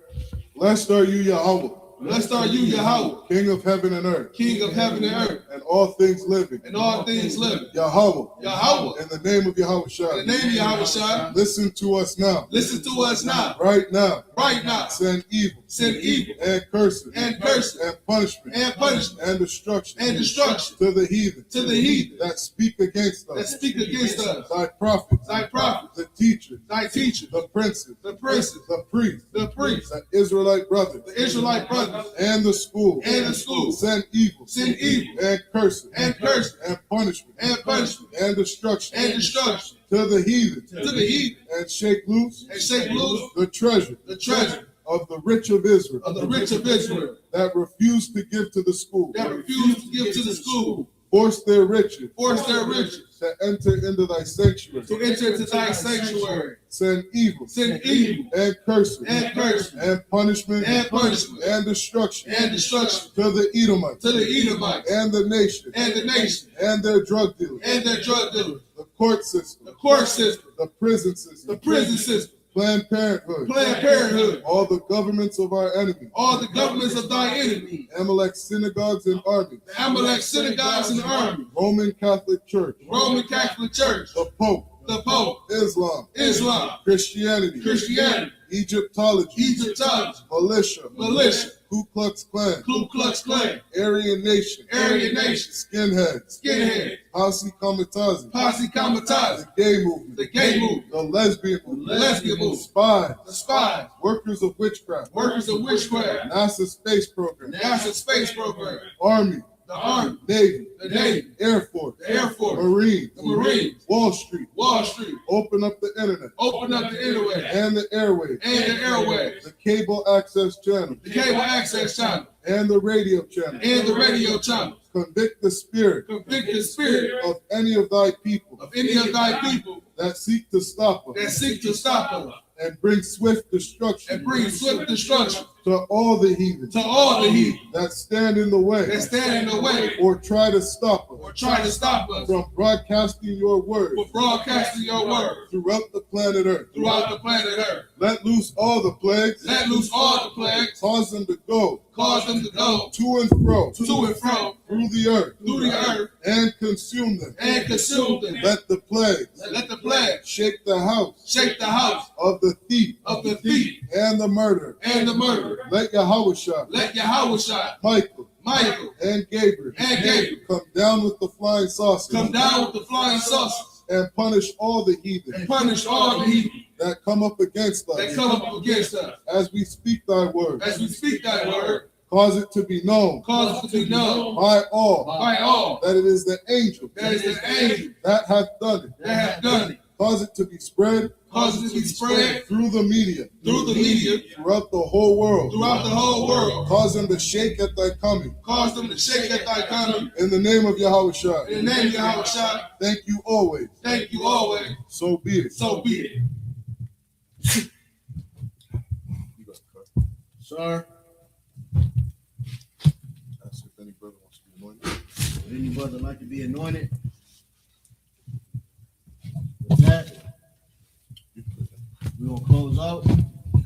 Blessed are you, Yahweh. Blessed are you, Yahweh, King of heaven and earth. King of heaven and earth, and all things living. and all things living. Yahweh. Yahweh. In the name of Yahweh Shah. In the name of Yahweh Shah. Listen to us now. Listen to us now. Right now. Right now. Send evil. Send evil. And curses. And curses. And punishment. And punishment. And destruction. And destruction. To the heathen. To the heathen. That speak against us. That speak against us. Thy prophets. Thy prophets. The teachers. Thy teachers. The princes. The princes. The priests. The priests. The Israelite brothers. The Israelite brothers. And the school. And the school. Send evil. Send evil. And curses. And curses. And punishment. And punishment. And destruction. And destruction. To the heathen. To the heathen. And shake loose. And shake loose. The treasure. The treasure. Of the rich of Israel. Of the rich of Israel. That refuse to give to the school. That refuse to give to the school. Force their riches. Force their riches. To enter into thy sanctuary. To enter into thy sanctuary. Send evil. Send evil. And curses. And curses. And punishment. And punishment. And destruction. And destruction. To the Edomites. To the Edomites. And the nation. And the nation. And their drug dealers. And their drug dealers. The court system. The court system. The prison system. The prison system. Planned Parenthood. Planned Parenthood. All the governments of our enemies. All the governments of thy enemy. Amalek synagogues and armies. The Amalek synagogues and armies. Roman Catholic Church. Roman Catholic Church. The Pope. The Pope. Islam. Islam. Christianity. Christianity. Egyptology. Egyptology. Militia. Militia. Ku Klux Klan. Ku Klux Klan. Aryan Nation. Aryan Nation. Skinheads. Skinheads. Posse Comitazi. Posse Comitazi. The gay movement. The gay movement. The lesbian movement. The lesbian movement. Spies. The spies. Workers of witchcraft. Workers of witchcraft. NASA space program. NASA space program. Army. The Army. Navy. The Navy. Air Force. The Air Force. Marines. The Marines. Wall Street. Wall Street. Open up the internet. Open up the internet. And the airwaves. And the airwaves. The cable access channel. The cable access channel. And the radio channel. And the radio channel. Convict the spirit. Convict the spirit of any of thy people. Of any of thy people that seek to stop us. That seek to stop us. And bring swift destruction. And bring swift destruction. To all the heathen. To all the heathen. That stand in the way. That stand in the way. Or try to stop us. Or try to stop us. From broadcasting your word. For broadcasting your word. Throughout the planet Earth. Throughout the planet Earth. Let loose all the plagues. Let loose all the plagues. Cause them to go. Cause them to go. To and fro. To and fro. Through the earth. Through the earth. And consume them. And consume them. Let the plagues. Let the plagues. Shake the house. Shake the house. Of the thief. Of the thief. And the murderer. And the murderer. Let Yahushua. Let Yahushua. Michael. And Gabriel. Come down with the flying saucers. Come down with the flying saucers. And punish all the heathen. And punish all the heathen. That come up against us. That come up against us. As we speak thy word. As we speak thy word. Cause it to be known. Cause it to be known. By all. By all. That it is the angel. That is the angel. That hath done it. That hath done it. Cause it to be spread. Cause it to be spread. Through the media. Through the media. Throughout the whole world. Throughout the whole world. Cause them to shake at thy coming. Cause them to shake at thy coming. In the name of Yahushua. In the name of Yahushua. Thank you always. Thank you always. So be it. So be it. Sir. Ask if any brother wants to be anointed. Would any brother like to be anointed? With that, we're going to close out.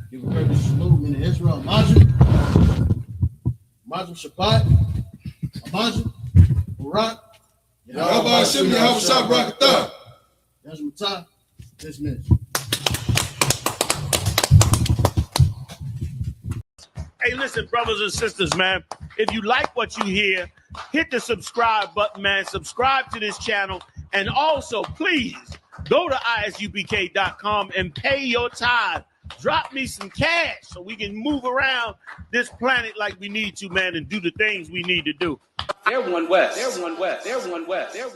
Give a courteous salute. Men of Israel. Majid. Shabbat. Majid. Barak. Rabbi Shimon Yahushua Barakatah. Yazmatah. Dismissed. Hey, listen, brothers and sisters, man. If you like what you hear, hit the subscribe button, man. Subscribe to this channel. And also, please, go to ISUPK.com and pay your tithe. Drop me some cash so we can move around this planet like we need to, man, and do the things we need to do. They're one West. They're one West. They're one West. They're